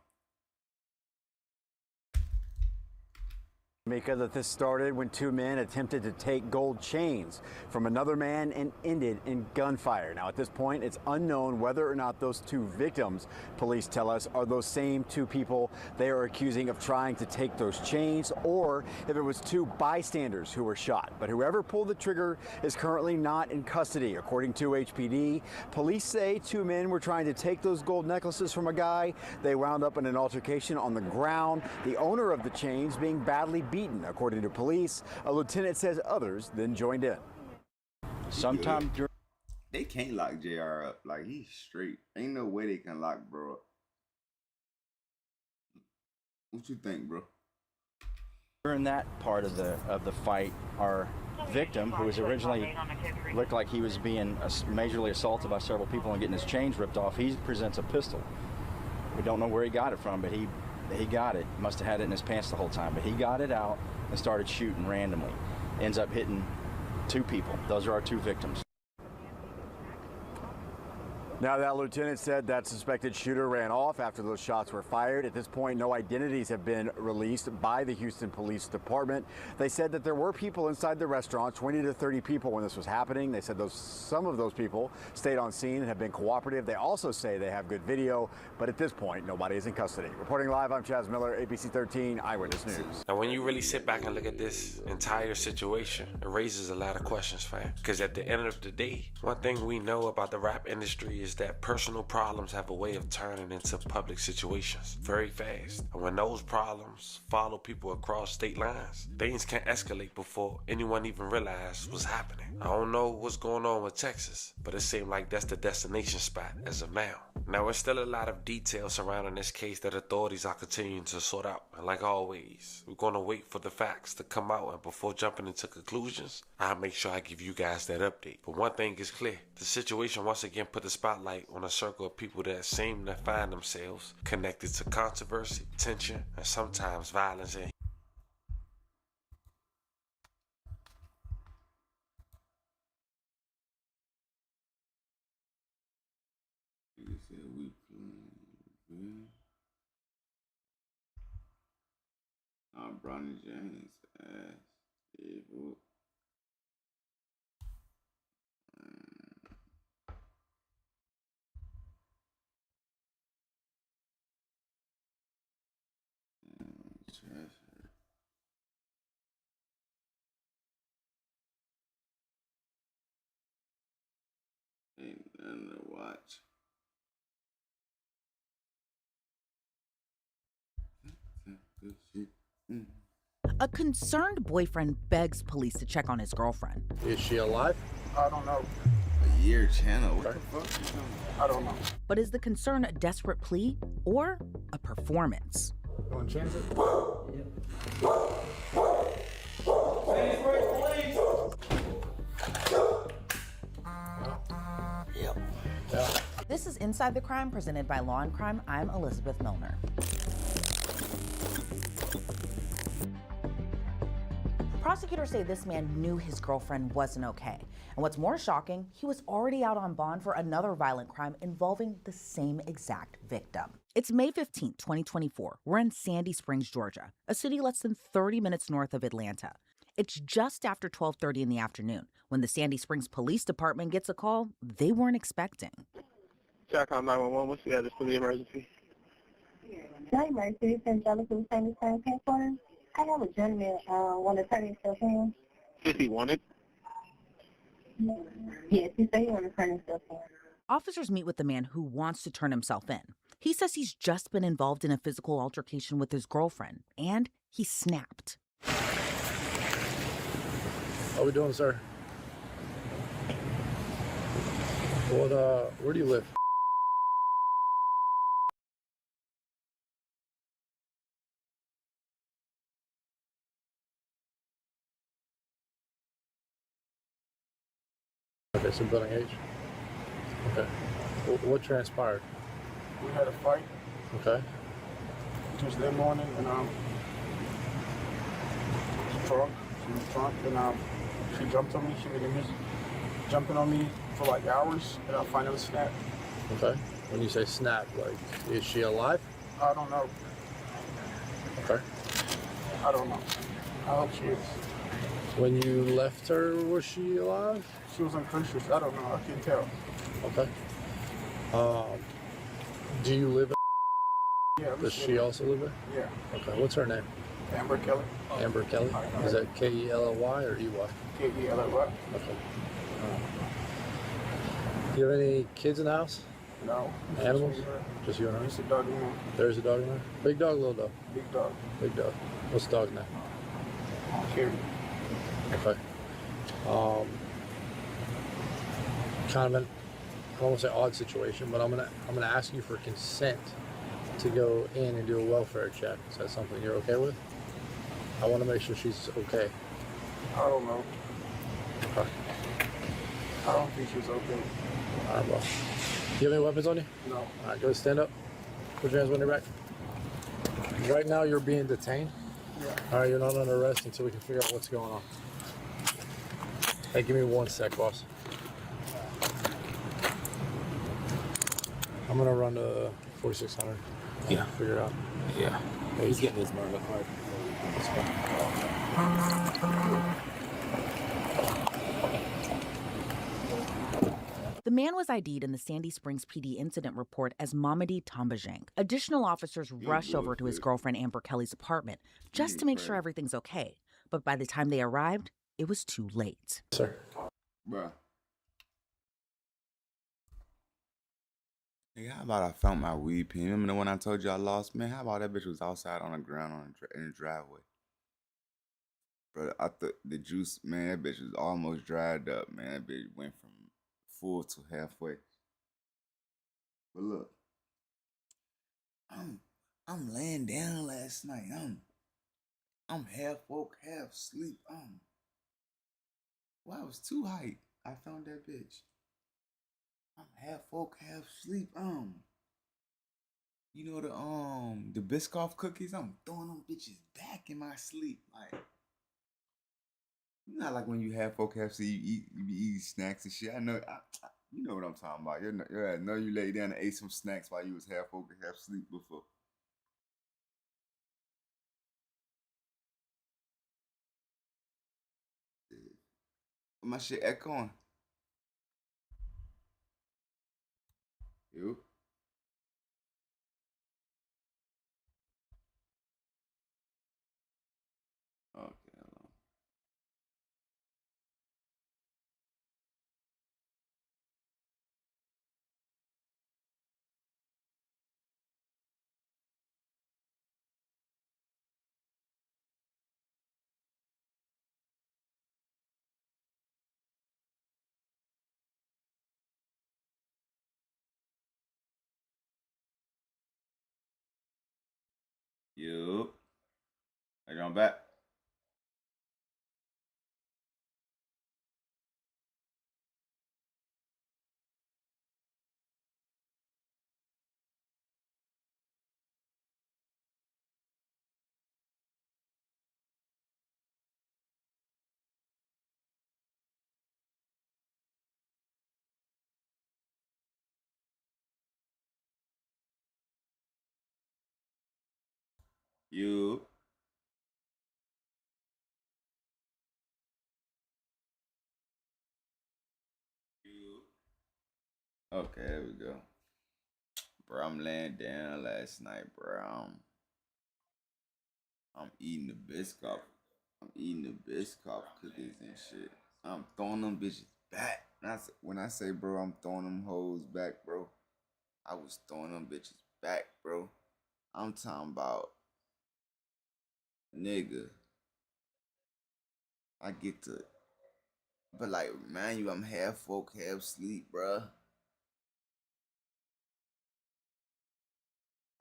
S10: Mika, that this started when 2 men attempted to take gold chains from another man and ended in gunfire. Now, at this point, it's unknown whether or not those 2 victims, police tell us, are those same 2 people they are accusing of trying to take those chains, or if it was 2 bystanders who were shot. But whoever pulled the trigger is currently not in custody. According to HPD, police say 2 men were trying to take those gold necklaces from a guy. They wound up in an altercation on the ground, the owner of the chains being badly beaten. According to police, a lieutenant says others then joined in. Sometime during...
S7: They can't lock JR up. Like, he's straight. Ain't no way they can lock bro up. What you think, bro?
S10: During that part of the fight, our victim, who was originally looked like he was being majorly assaulted by several people and getting his chains ripped off, he presents a pistol. We don't know where he got it from, but he got it. Must have had it in his pants the whole time, but he got it out and started shooting randomly. Ends up hitting 2 people. Those are our 2 victims. Now, that lieutenant said that suspected shooter ran off after those shots were fired. At this point, no identities have been released by the Houston Police Department. They said that there were people inside the restaurant, 20 to 30 people when this was happening. They said some of those people stayed on scene and have been cooperative. They also say they have good video, but at this point, nobody is in custody. Reporting live, I'm Chaz Miller, ABC 13 Eyewitness News.
S11: Now, when you really sit back and look at this entire situation, it raises a lot of questions, fam. Because at the end of the day, one thing we know about the rap industry is that personal problems have a way of turning into public situations very fast. And when those problems follow people across state lines, things can escalate before anyone even realizes what's happening. I don't know what's going on with Texas, but it seems like that's the destination spot as of now. Now, there's still a lot of details surrounding this case that authorities are continuing to sort out. And like always, we're going to wait for the facts to come out, and before jumping into conclusions, I'll make sure I give you guys that update. But one thing is clear, the situation once again put the spotlight on a circle of people that seem to find themselves connected to controversy, tension, and sometimes violence and
S7: Bronny James ass evil. Ain't nothing to watch.
S24: A concerned boyfriend begs police to check on his girlfriend.
S17: Is she alive? I don't know.
S7: A year channel. What the fuck?
S17: I don't know.
S24: But is the concern a desperate plea or a performance?
S17: You want to chance it?
S24: This is Inside the Crime, presented by Law and Crime. I'm Elizabeth Milner. Prosecutors say this man knew his girlfriend wasn't okay. And what's more shocking, he was already out on bond for another violent crime involving the same exact victim. It's May 15, 2024. We're in Sandy Springs, Georgia, a city less than 30 minutes north of Atlanta. It's just after 12:30 in the afternoon when the Sandy Springs Police Department gets a call they weren't expecting.
S25: SATCOM 911, what's the address for the emergency?
S26: Hi, Mercy, Angelica with Sandy Springs headquarters. I have a gentleman want to turn himself in.
S25: Is he wanted?
S26: Yes, he said he want to turn himself in.
S24: Officers meet with the man who wants to turn himself in. He says he's just been involved in a physical altercation with his girlfriend, and he snapped.
S17: How we doing, sir? Where do you live?
S1: Okay, so building H. Okay. What transpired?
S2: We had a fight
S1: Okay.
S2: Tuesday morning, and drunk. She was drunk, and she jumped on me. She made the music jumping on me for like hours, and I finally snapped.
S1: Okay. When you say snap, like, is she alive?
S2: I don't know.
S1: Okay.
S2: I don't know. I hope she is.
S1: When you left her, was she alive?
S2: She was unconscious. I don't know. I can't tell.
S1: Okay. Do you live in?
S2: Yeah.
S1: Does she also live there?
S2: Yeah.
S1: Okay. What's her name?
S2: Amber Kelly.
S1: Amber Kelly? Is that Kelly or EY?
S2: Kelly.
S1: Okay. Do you have any kids in the house?
S2: No.
S1: Animals? Just you and her?
S2: Just a dog in there.
S1: There's a dog in there? Big dog, little dog?
S2: Big dog.
S1: Big dog. What's the dog's name?
S2: Carrie.
S1: Okay. Kind of an, I don't want to say odd situation, but I'm gonna ask you for consent to go in and do a welfare check. Is that something you're okay with? I want to make sure she's okay.
S2: I don't know.
S1: Okay.
S2: I don't think she's okay.
S1: All right, well. Do you have any weapons on you?
S2: No.
S1: All right, go stand up. Put your hands on your back. Right now, you're being detained.
S2: Yeah.
S1: All right, you're not under arrest until we can figure out what's going on. Hey, give me 1 sec, boss. I'm gonna run to 4600.
S4: Yeah.
S1: Figure it out.
S4: Yeah.
S1: Hey,
S4: He's getting his murder card.
S24: The man was ID'd in the Sandy Springs PD incident report as Mamadi Tambajang. Additional officers rush over to his girlfriend Amber Kelly's apartment just to make sure everything's okay. But by the time they arrived, it was too late.
S1: Sir.
S14: Bruh. Nigga, how about I found my weed pen? Remember the one I told you I lost? Man, how about that bitch was outside on the ground in the driveway? Bro, I thought the juice, man, that bitch was almost dried up, man. That bitch went from full to halfway. But look, I'm laying down last night. I'm half woke, half asleep. Well, I was too hyped. I found that bitch. I'm half woke, half asleep. You know the Biscoff cookies? I'm throwing them bitches back in my sleep. Like, you know, like when you half woke, half asleep, you be eating snacks and shit. I know, you know what I'm talking about. I know you lay down and ate some snacks while you was half woke and half asleep before. My shit echoing. You? Okay, hold on. You? Are you on back? You? Okay, there we go. Bro, I'm laying down last night, bro. I'm eating the Biscoff. I'm eating the Biscoff cookies and shit. I'm throwing them bitches back. When I say, bro, I'm throwing them hoes back, bro, I was throwing them bitches back, bro. I'm talking about, nigga, I get to, but like, man, I'm half woke, half sleep, bro.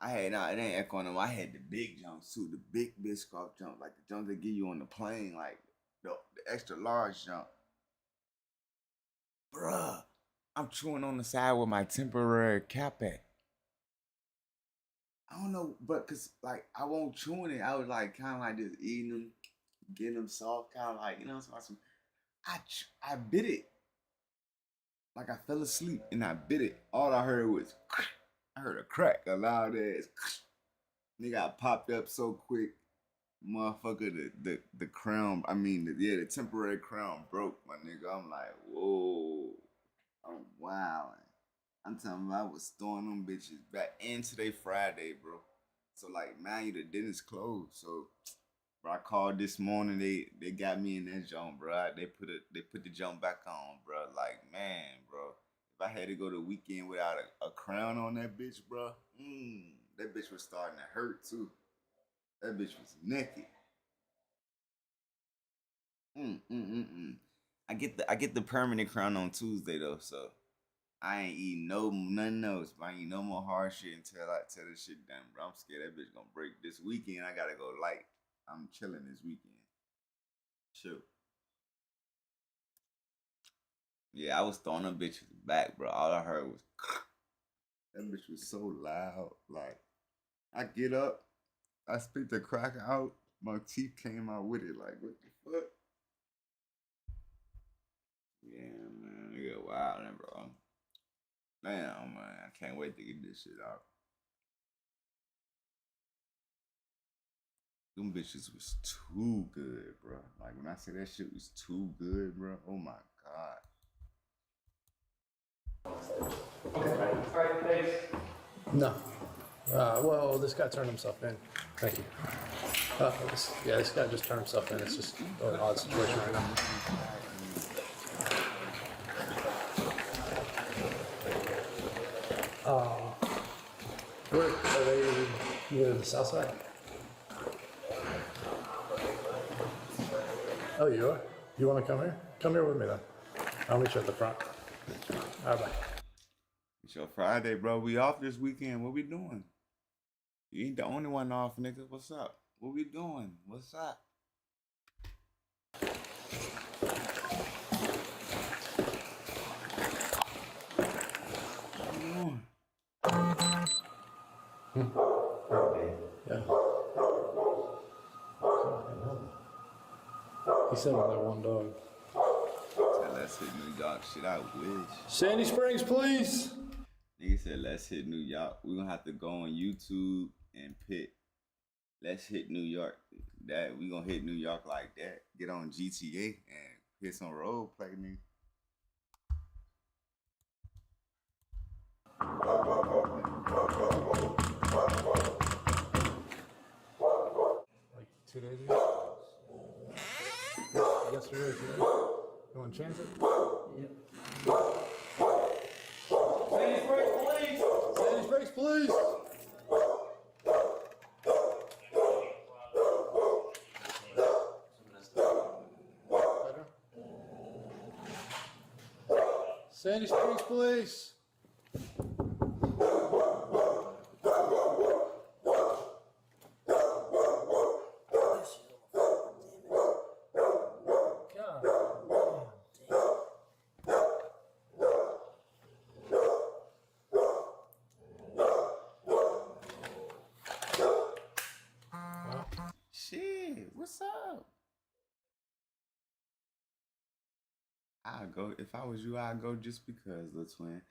S14: It ain't echoing them. I had the big jumps too, the big Biscoff jump, like the jump they give you on the plane, like the extra large jump. Bro,
S7: I'm chewing on the side with my temporary cap at. I don't know, but cause like I won't chewing it. I was like kind of like just eating them, getting them soft, kind of like, you know, so I bit it. Like I fell asleep and I bit it. All I heard was, I heard a crack, a loud ass. Nigga, I popped up so quick, motherfucker. The crown, the temporary crown broke, my nigga. I'm like, whoa, I'm wilding. I'm telling you, I was throwing them bitches back into today Friday, bro. So like, man, the dentist closed. So, bro, I called this morning. They got me in that joint, bro. They put the joint back on, bro. Like, man, bro, if I had to go the weekend without a crown on that bitch, bro, that bitch was starting to hurt too. That bitch was naked. I get the permanent crown on Tuesday though, so I ain't eating nothing else. But I ain't eat no more hard shit until this shit done, bro. I'm scared that bitch gonna break this weekend. I gotta go light. I'm chilling this weekend. Chill. Yeah, I was throwing them bitches back, bro. All I heard was that bitch was so loud. Like, I get up, I spit the crack out, my teeth came out with it. Like, what the fuck? Yeah, man, nigga, wild, bro. Damn, man, I can't wait to get this shit out. Them bitches was too good, bro. Like, when I say that shit was too good, bro, oh my God.
S1: No. Well, this guy turned himself in. Thank you. This guy just turned himself in. It's just an odd situation right now. Where are they? Near the south side? Oh, you are? You want to come here? Come here with me then. I'll meet you at the front. All right, bye.
S7: It's your Friday, bro. We off this weekend. What we doing? You ain't the only one off, nigga. What's up? What we doing? What's up? What you doing?
S1: Yeah. He said with that one dog.
S7: Let's hit New York. Shit, I wish.
S1: Sandy Springs, please.
S7: Nigga said, let's hit New York. We're gonna have to go on YouTube and pick. Let's hit New York. That we gonna hit New York like that. Get on GTA and hit some role play, nigga.
S1: Like 2 days ago? Yesterday, today? You want to chance it? Yep. Sandy Springs, please! Sandy Springs, please! Sandy Springs, please!
S7: Shit, what's up? I'd go if I was you. I'd go just because, little twin.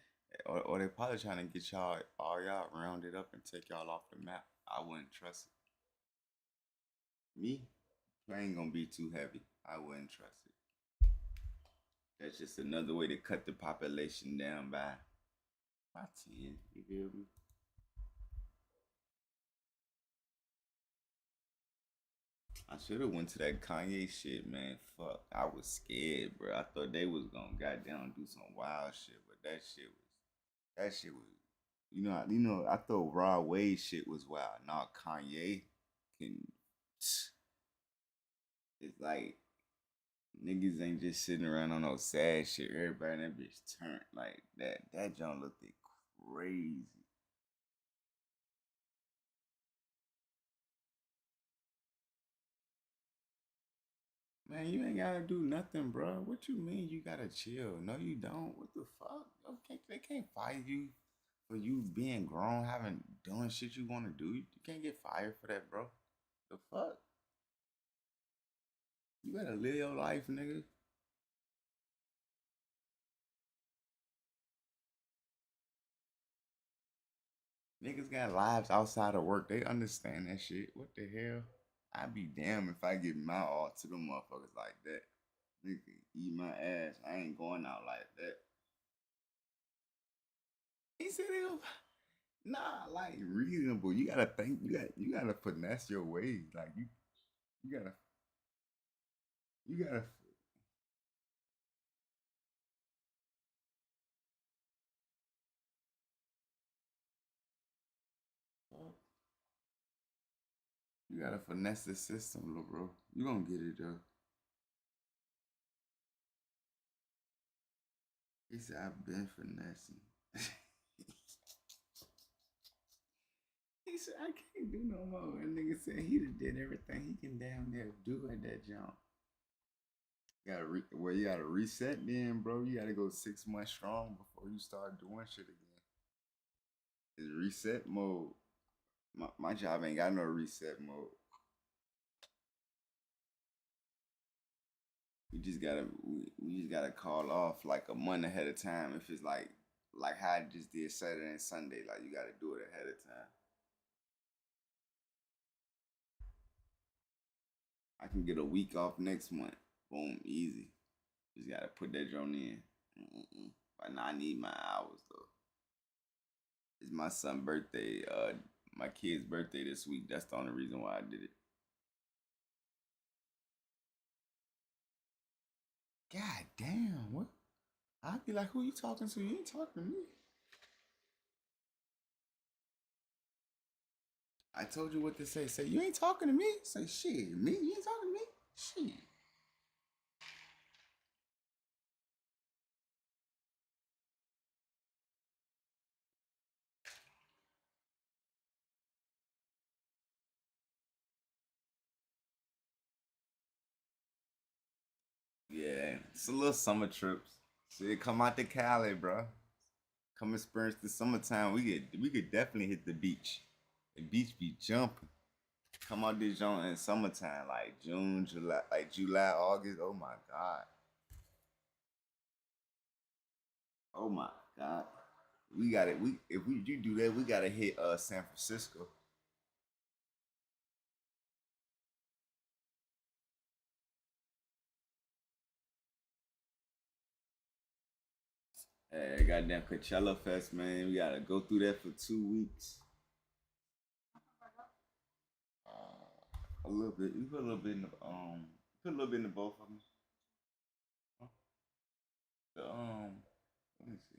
S7: Or they probably trying to get all y'all rounded up and take y'all off the map. I wouldn't trust it. Me, ain't gonna be too heavy. I wouldn't trust it. That's just another way to cut the population down by 10. You feel me? I should have went to that Kanye shit, man. Fuck, I was scared, bro. I thought they was gonna goddamn do some wild shit, but that shit was, I thought Raw Wade shit was wild. Now Kanye can, it's like niggas ain't just sitting around on no sad shit. Everybody in that bitch turned like that. That John looked crazy. Man, you ain't gotta do nothing, bro. What you mean you gotta chill? No, you don't. What the fuck? Okay, they can't fire you for you being grown, having doing shit you want to do. You can't get fired for that, bro. The fuck? You gotta live your life, nigga. Niggas got lives outside of work. They understand that shit. What the hell? I'd be damned if I give my all to them motherfuckers like that. Nigga, eat my ass. I ain't going out like that. He said he'll nah, like reasonable. You gotta think. You gotta finesse your ways. Like you gotta you gotta you gotta finesse the system, little bro. You gonna get it though. He said I've been finessing. He said I can't do no more. And nigga said he done did everything he can damn near do at that jump. You gotta reset then, bro. You gotta go 6 months strong before you start doing shit again. It's reset mode. My job ain't got no reset mode. We just gotta call off like a month ahead of time. If it's like how I just did Saturday and Sunday, like you gotta do it ahead of time. I can get a week off next month. Boom, easy. Just gotta put that joint in. But now I need my hours though. It's my son's birthday, my kid's birthday this week. That's the only reason why I did it. God damn, what? I'd be like, who you talking to? You ain't talking to me. I told you what to say. Say, you ain't talking to me? Say, shit, me? You ain't talking to me? Shit. Yeah, it's a little summer trips. Shit, come out to Cali, bro. Come experience the summertime. We could definitely hit the beach. The beach be jumping. Come out this joint in summertime, like June, July, like July, August. Oh my god. Oh my god. We got it. If we do that, we gotta hit San Francisco. Hey, goddamn Coachella Fest, man. We gotta go through that for 2 weeks. A little bit. We put a little bit in the put a little bit in the both of them. The let me see.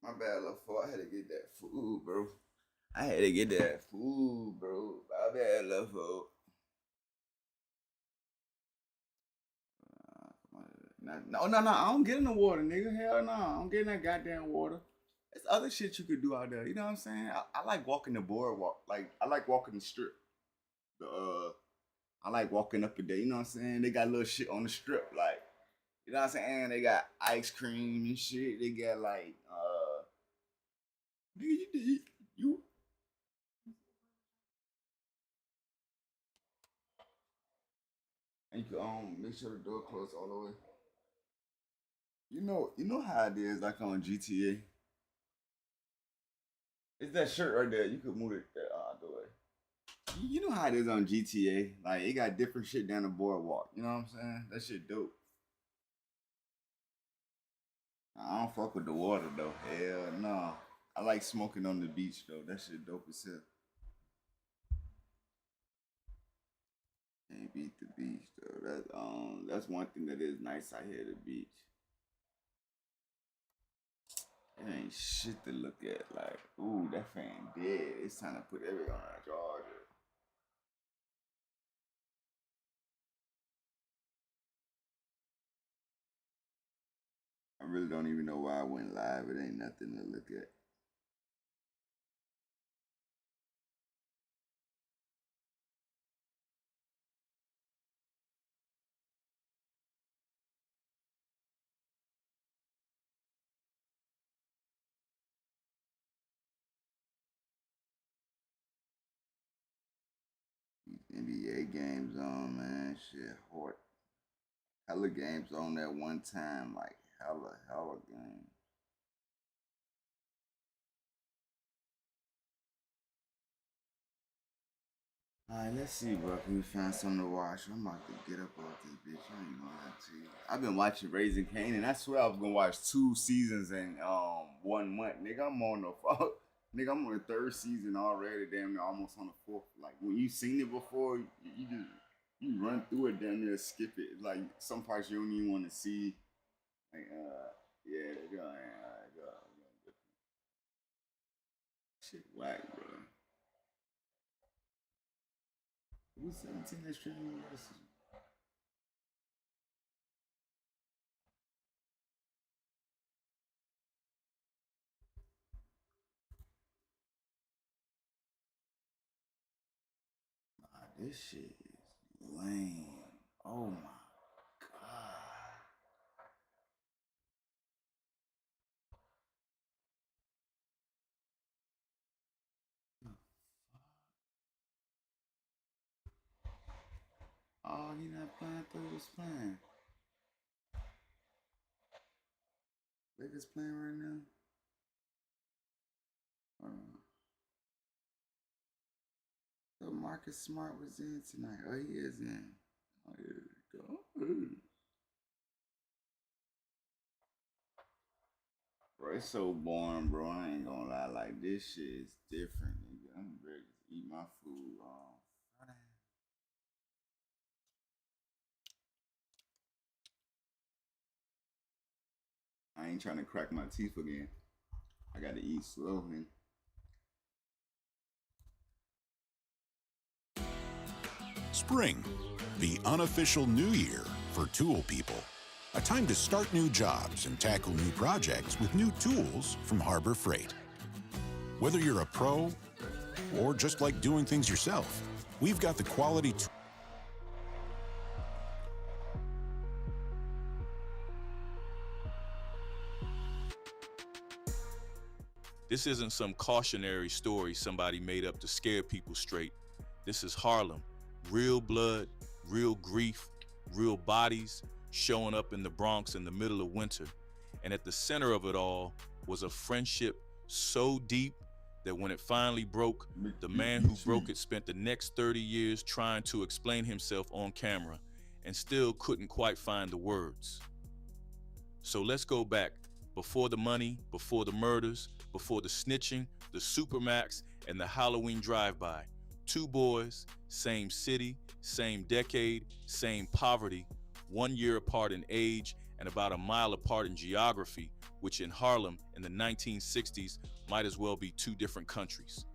S7: My bad, little fool. I had to get that food, bro. My bad, little fool. No, I don't get in the water, nigga. Hell no, I don't get in that goddamn water. There's other shit you could do out there. You know what I'm saying? I like walking the boardwalk. Like, I like walking the strip. I like walking up and down. You know what I'm saying? They got little shit on the strip. Like, you know what I'm saying? They got ice cream and shit. They got like, you. And you can make sure the door closed all the way. You know how it is, like on GTA. It's that shirt right there. You could move it the way. You know how it is on GTA. Like, it got different shit down the boardwalk. You know what I'm saying? That shit dope. I don't fuck with the water though. Hell no. I like smoking on the beach though. That shit dope as hell. Can't beat the beach though. That's one thing that is nice out here, the beach. It ain't shit to look at. Like, ooh, that fan dead. It's time to put everything on a charger. I really don't even know why I went live. It ain't nothing to look at. NBA games on, man. Shit, hard. Hella games on at one time. Like, hella games. Alright, let's see, bro. Can we find something to watch? I'm about to get up off this bitch. I ain't gonna lie to you. I've been watching Raising Kanan. I swear I was gonna watch 2 seasons in 1 month. Nigga, I'm on the 3rd season already. Damn near almost on the 4th. Like, when you seen it before, you run through it, damn near skip it. Like, some parts you don't even want to see. Like, yeah, they go. Shit whack, bro. We 17 that streaming university. Nah, this shit is lame. Oh my god. Oh, he not playing. I thought he was playing. Lakers playing right now? So Marcus Smart was in tonight. Oh, he is in. Oh, here we go. Bro, it's so boring, bro. I ain't gonna lie. Like, this shit is different, nigga. I'm ready to eat my food. I ain't trying to crack my teeth again. I gotta eat slowly.
S4: Spring, the unofficial new year for tool people. A time to start new jobs and tackle new projects with new tools from Harbor Freight. Whether you're a pro or just like doing things yourself, we've got the quality tools.
S5: This isn't some cautionary story somebody made up to scare people straight. This is Harlem. Real blood, real grief, real bodies showing up in the Bronx in the middle of winter. And at the center of it all was a friendship so deep that when it finally broke, the man who broke it spent the next 30 years trying to explain himself on camera and still couldn't quite find the words. So let's go back. Before the money, before the murders, before the snitching, the Supermax, and the Halloween drive-by. 2 boys, same city, same decade, same poverty, 1 year apart in age, and about a mile apart in geography, which in Harlem in the 1960s might as well be two different countries.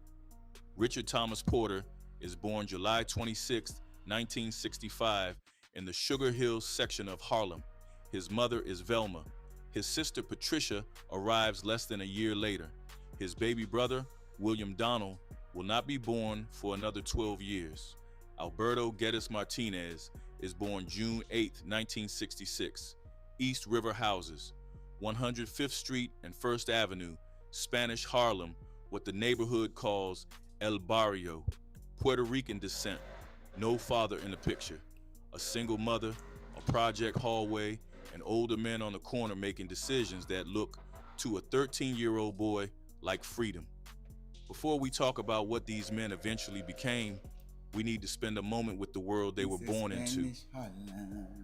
S5: Richard Thomas Porter is born July 26, 1965, in the Sugar Hill section of Harlem. His mother is Velma. His sister Patricia arrives less than a year later. His baby brother, William Donald, will not be born for another 12 years. Alberto Geddes Martinez is born June 8, 1966. East River Houses, 105th Street and 1st Avenue, Spanish Harlem, what the neighborhood calls El Barrio. Puerto Rican descent, no father in the picture. A single mother, a project hallway, and older men on the corner making decisions that look to a 13-year-old boy like freedom. Before we talk about what these men eventually became, we need to spend a moment with the world they were born into.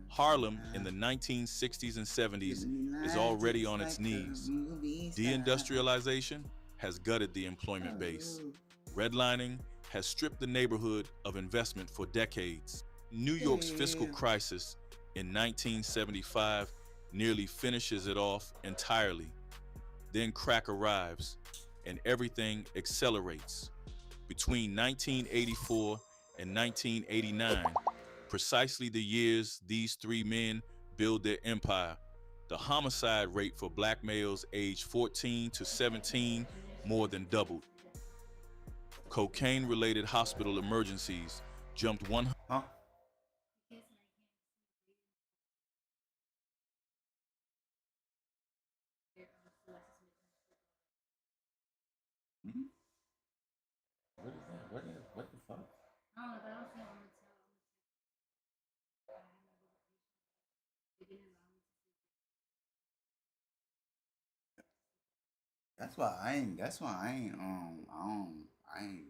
S5: Harlem in the 1960s and 70s is already on its knees. Deindustrialization has gutted the employment base. Redlining has stripped the neighborhood of investment for decades. New York's fiscal crisis in 1975 nearly finishes it off entirely. Then crack arrives and everything accelerates. Between 1984 and 1989, precisely the years these three men build their empire, the homicide rate for black males aged 14 to 17 more than doubled. Cocaine-related hospital emergencies jumped 100.
S17: What the fuck?
S6: I don't know, but I don't feel
S17: That's why I ain't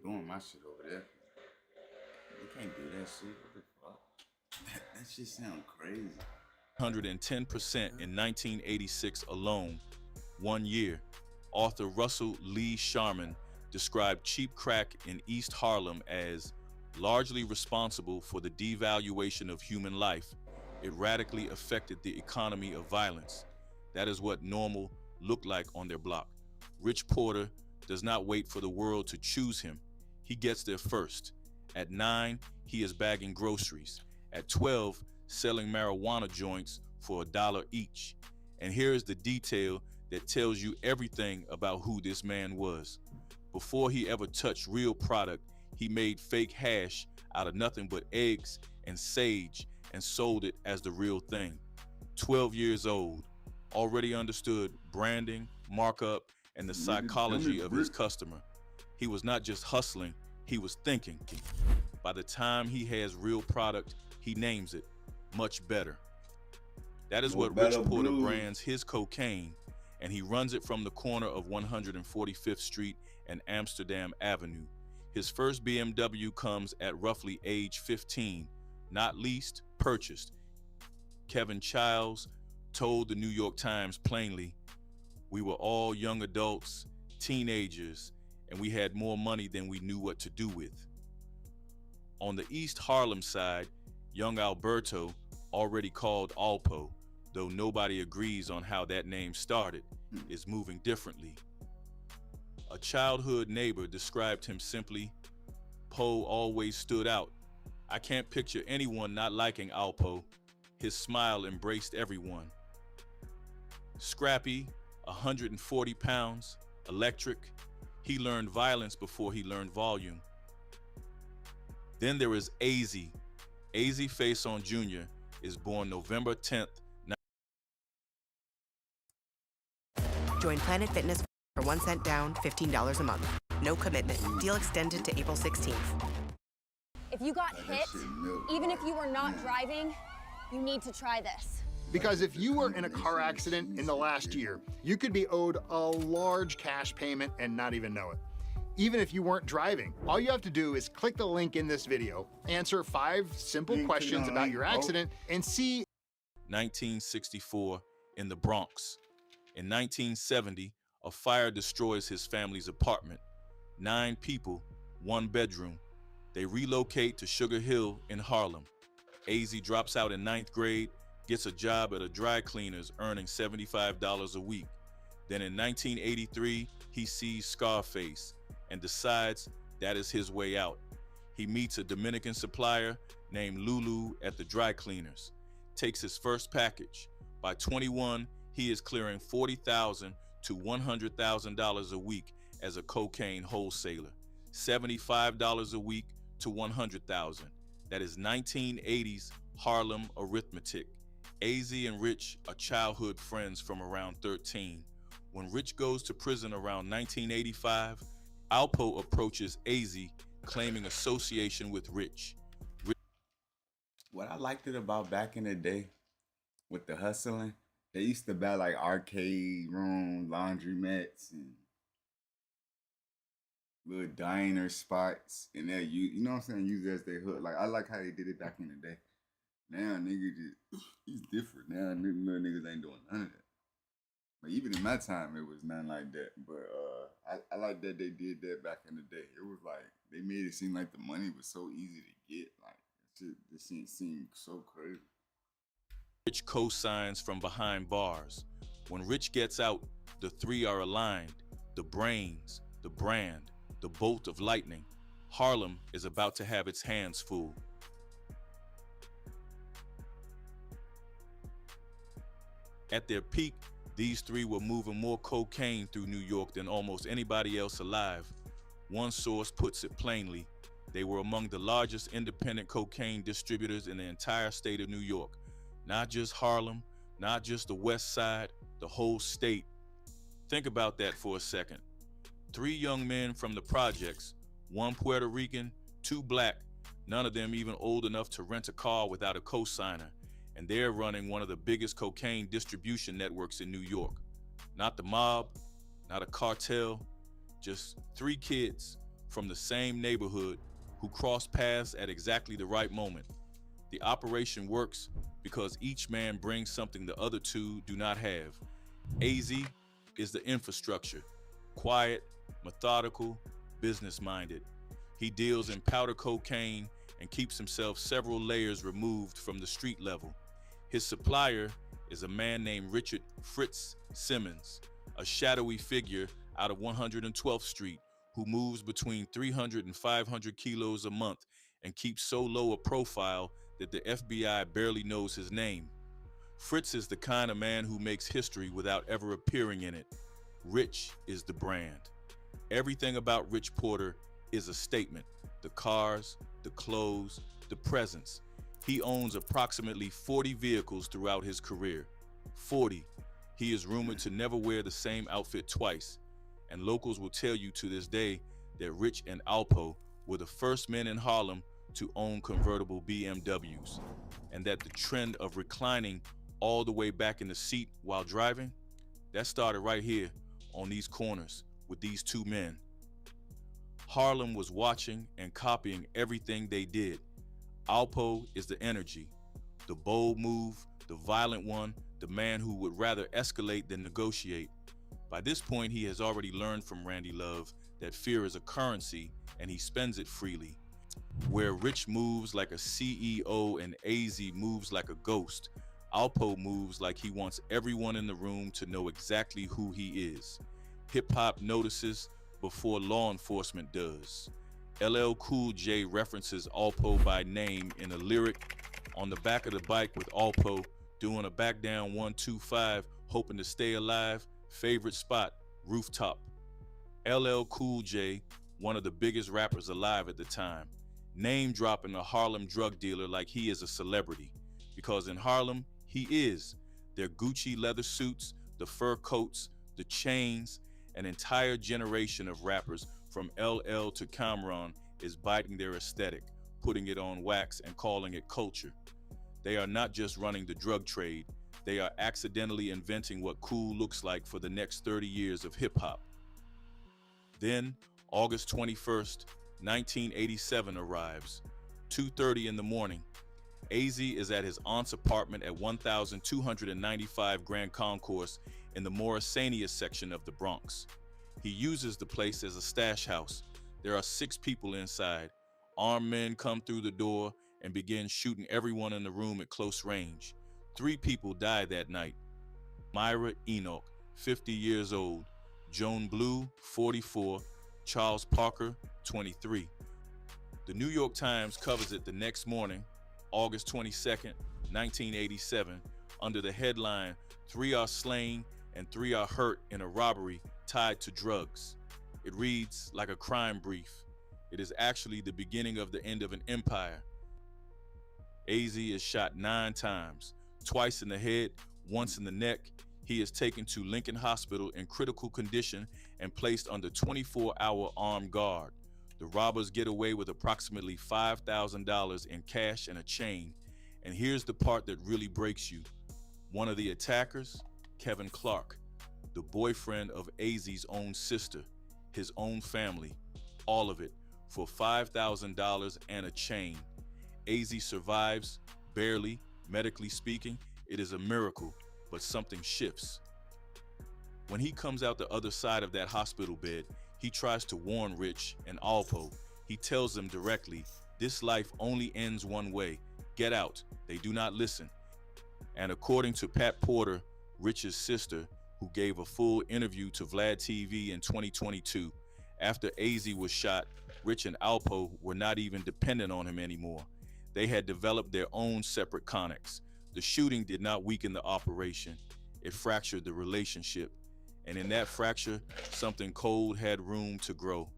S17: doing my shit over there. You can't do that shit. What the fuck? That shit sound crazy.
S5: 110% in 1986 alone. 1 year. Author Russell Lee Sharman described cheap crack in East Harlem as largely responsible for the devaluation of human life. It radically affected the economy of violence. That is what normal looked like on their block. Rich Porter does not wait for the world to choose him. He gets there first. At 9, he is bagging groceries. At 12, selling marijuana joints for $1 each. And here is the detail that tells you everything about who this man was. Before he ever touched real product, he made fake hash out of nothing but eggs and sage and sold it as the real thing. 12 years old, already understood branding, markup, and the psychology of his customer. He was not just hustling, he was thinking. By the time he has real product, he names it much better. That is what Rich Porter brands his cocaine, and he runs it from the corner of 145th Street and Amsterdam Avenue. His first BMW comes at roughly age 15, not leased, purchased. Kevin Childs told the New York Times plainly, "We were all young adults, teenagers, and we had more money than we knew what to do with." On the East Harlem side, young Alberto, already called Alpo, though nobody agrees on how that name started, is moving differently. A childhood neighbor described him simply, "Po always stood out. I can't picture anyone not liking Alpo. His smile embraced everyone." Scrappy, 140 pounds, electric, he learned violence before he learned volume. Then there is AZ. AZ Faison Jr. is born November 10th.
S12: Join Planet Fitness for 1 cent down, $15 a month. No commitment. Deal extended to April 16th.
S13: If you got hit, even if you were not driving, you need to try this.
S15: Because if you were in a car accident in the last year, you could be owed a large cash payment and not even know it. Even if you weren't driving, all you have to do is click the link in this video, answer 5 simple questions about your accident, and see.
S5: 1964 in the Bronx. In 1970, a fire destroys his family's apartment. 9 people, 1 bedroom. They relocate to Sugar Hill in Harlem. AZ drops out in 9th grade, gets a job at a dry cleaner's earning $75 a week. Then in 1983, he sees Scarface and decides that is his way out. He meets a Dominican supplier named Lulu at the dry cleaners, takes his first package. By 21, he is clearing $40,000 to $100,000 a week as a cocaine wholesaler, $75 a week to $100,000. That is 1980s Harlem arithmetic. AZ and Rich are childhood friends from around 13. When Rich goes to prison around 1985, Alpo approaches AZ claiming association with Rich.
S7: What I liked it about back in the day with the hustling, they used to buy like arcade room, laundromats, and little diner spots, and they'll use, you know what I'm saying, use it as their hood. Like, I like how they did it back in the day. Now niggas just, it's different. Now little niggas ain't doing none of that. But even in my time, it was nothing like that. But I like that they did that back in the day. It was like, they made it seem like the money was so easy to get. Like, this seemed so crazy.
S5: Rich co-signs from behind bars. When Rich gets out, the three are aligned. The brains, the brand, the bolt of lightning. Harlem is about to have its hands full. At their peak, these three were moving more cocaine through New York than almost anybody else alive. One source puts it plainly, they were among the largest independent cocaine distributors in the entire state of New York. Not just Harlem, not just the West Side, the whole state. Think about that for a second. 3 young men from the projects, 1 Puerto Rican, 2 black, none of them even old enough to rent a car without a cosigner. And they're running one of the biggest cocaine distribution networks in New York. Not the mob, not a cartel, just 3 kids from the same neighborhood who cross paths at exactly the right moment. The operation works because each man brings something the other 2 do not have. AZ is the infrastructure, quiet, methodical, business-minded. He deals in powder cocaine and keeps himself several layers removed from the street level. His supplier is a man named Richard Fritz Simmons, a shadowy figure out of 112th Street who moves between 300 and 500 kilos a month and keeps so low a profile that the FBI barely knows his name. Fritz is the kind of man who makes history without ever appearing in it. Rich is the brand. Everything about Rich Porter is a statement. The cars, the clothes, the presence. He owns approximately 40 vehicles throughout his career. 40. He is rumored to never wear the same outfit twice. And locals will tell you to this day that Rich and Alpo were the first men in Harlem to own convertible BMWs, and that the trend of reclining all the way back in the seat while driving, that started right here on these corners with these 2 men. Harlem was watching and copying everything they did. Alpo is the energy, the bold move, the violent one, the man who would rather escalate than negotiate. By this point, he has already learned from Randy Love that fear is a currency and he spends it freely. Where Rich moves like a CEO and AZ moves like a ghost, Alpo moves like he wants everyone in the room to know exactly who he is. Hip-hop notices before law enforcement does. LL Cool J references Alpo by name in a lyric on the back of the bike with Alpo doing a back down 125, hoping to stay alive. Favorite spot, rooftop. LL Cool J, one of the biggest rappers alive at the time, name dropping a Harlem drug dealer like he is a celebrity, because in Harlem, he is. Their Gucci leather suits, the fur coats, the chains, an entire generation of rappers from LL to Cameron is biting their aesthetic, putting it on wax and calling it culture. They are not just running the drug trade, they are accidentally inventing what cool looks like for the next 30 years of hip hop. Then, August 21st, 1987 arrives. 2:30 in the morning. AZ is at his aunt's apartment at 1295 Grand Concourse in the Morrisania section of the Bronx. He uses the place as a stash house. There are 6 people inside. Armed men come through the door and begin shooting everyone in the room at close range. 3 people died that night. Myra Enoch, 50 years old, Joan Blue, 44, Charles Parker, 23. The New York Times covers it the next morning, August 22nd, 1987, under the headline, 3 are slain and 3 are hurt in a robbery tied to drugs. It reads like a crime brief. It is actually the beginning of the end of an empire. AZ is shot 9 times, twice in the head, once in the neck. He is taken to Lincoln Hospital in critical condition and placed under 24-hour armed guard. The robbers get away with approximately $5,000 in cash and a chain. And here's the part that really breaks you. One of the attackers, Kevin Clark, the boyfriend of AZ's own sister, his own family, all of it, for $5,000 and a chain. AZ survives, barely, medically speaking. It is a miracle, but something shifts. When he comes out the other side of that hospital bed, he tries to warn Rich and Alpo. He tells them directly, this life only ends one way. Get out. They do not listen. And according to Pat Porter, Rich's sister, who gave a full interview to Vlad TV in 2022, after AZ was shot, Rich and Alpo were not even dependent on him anymore. They had developed their own separate connects. The shooting did not weaken the operation. It fractured the relationship. And in that fracture, something cold had room to grow.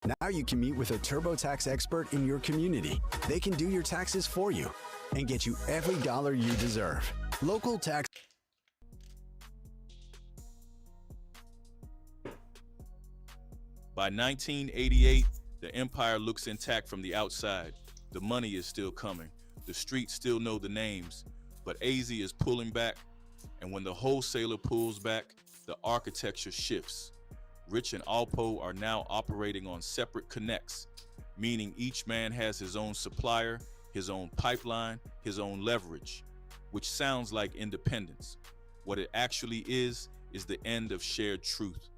S6: Now you can meet with a TurboTax expert in your community. They can do your taxes for you and get you every dollar you deserve. Local tax.
S5: By 1988, the empire looks intact from the outside. The money is still coming. The streets still know the names, but AZ is pulling back, and when the wholesaler pulls back, the architecture shifts. Rich and Alpo are now operating on separate connects, meaning each man has his own supplier, his own pipeline, his own leverage, which sounds like independence. What it actually is the end of shared truth.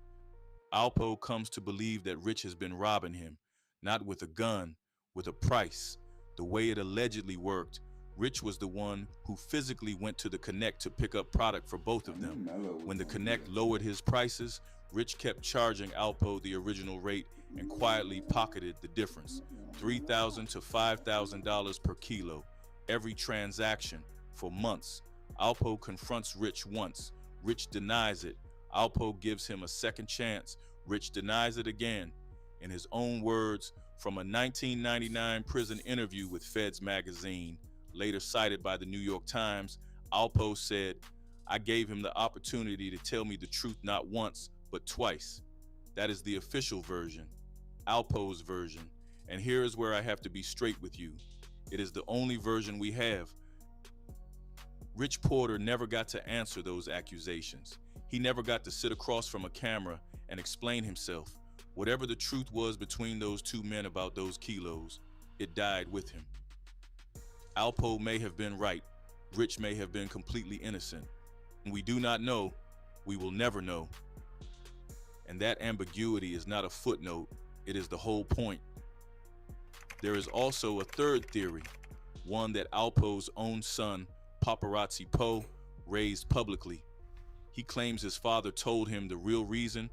S5: Alpo comes to believe that Rich has been robbing him, not with a gun, with a price. The way it allegedly worked, Rich was the one who physically went to the Connect to pick up product for both of them. When the Connect lowered his prices, Rich kept charging Alpo the original rate and quietly pocketed the difference, $3,000 to $5,000 per kilo, every transaction, for months. Alpo confronts Rich once. Rich denies it. Alpo gives him a second chance. Rich denies it again. In his own words, from a 1999 prison interview with Feds magazine, later cited by the New York Times, Alpo said, I gave him the opportunity to tell me the truth not once, but twice. That is the official version, Alpo's version. And here is where I have to be straight with you. It is the only version we have. Rich Porter never got to answer those accusations. He never got to sit across from a camera and explain himself. Whatever the truth was between those 2 men about those kilos, it died with him. Alpo may have been right. Rich may have been completely innocent. And we do not know. We will never know. And that ambiguity is not a footnote. It is the whole point. There is also a third theory, one that Alpo's own son, Paparazzi Poe, raised publicly. He claims his father told him the real reason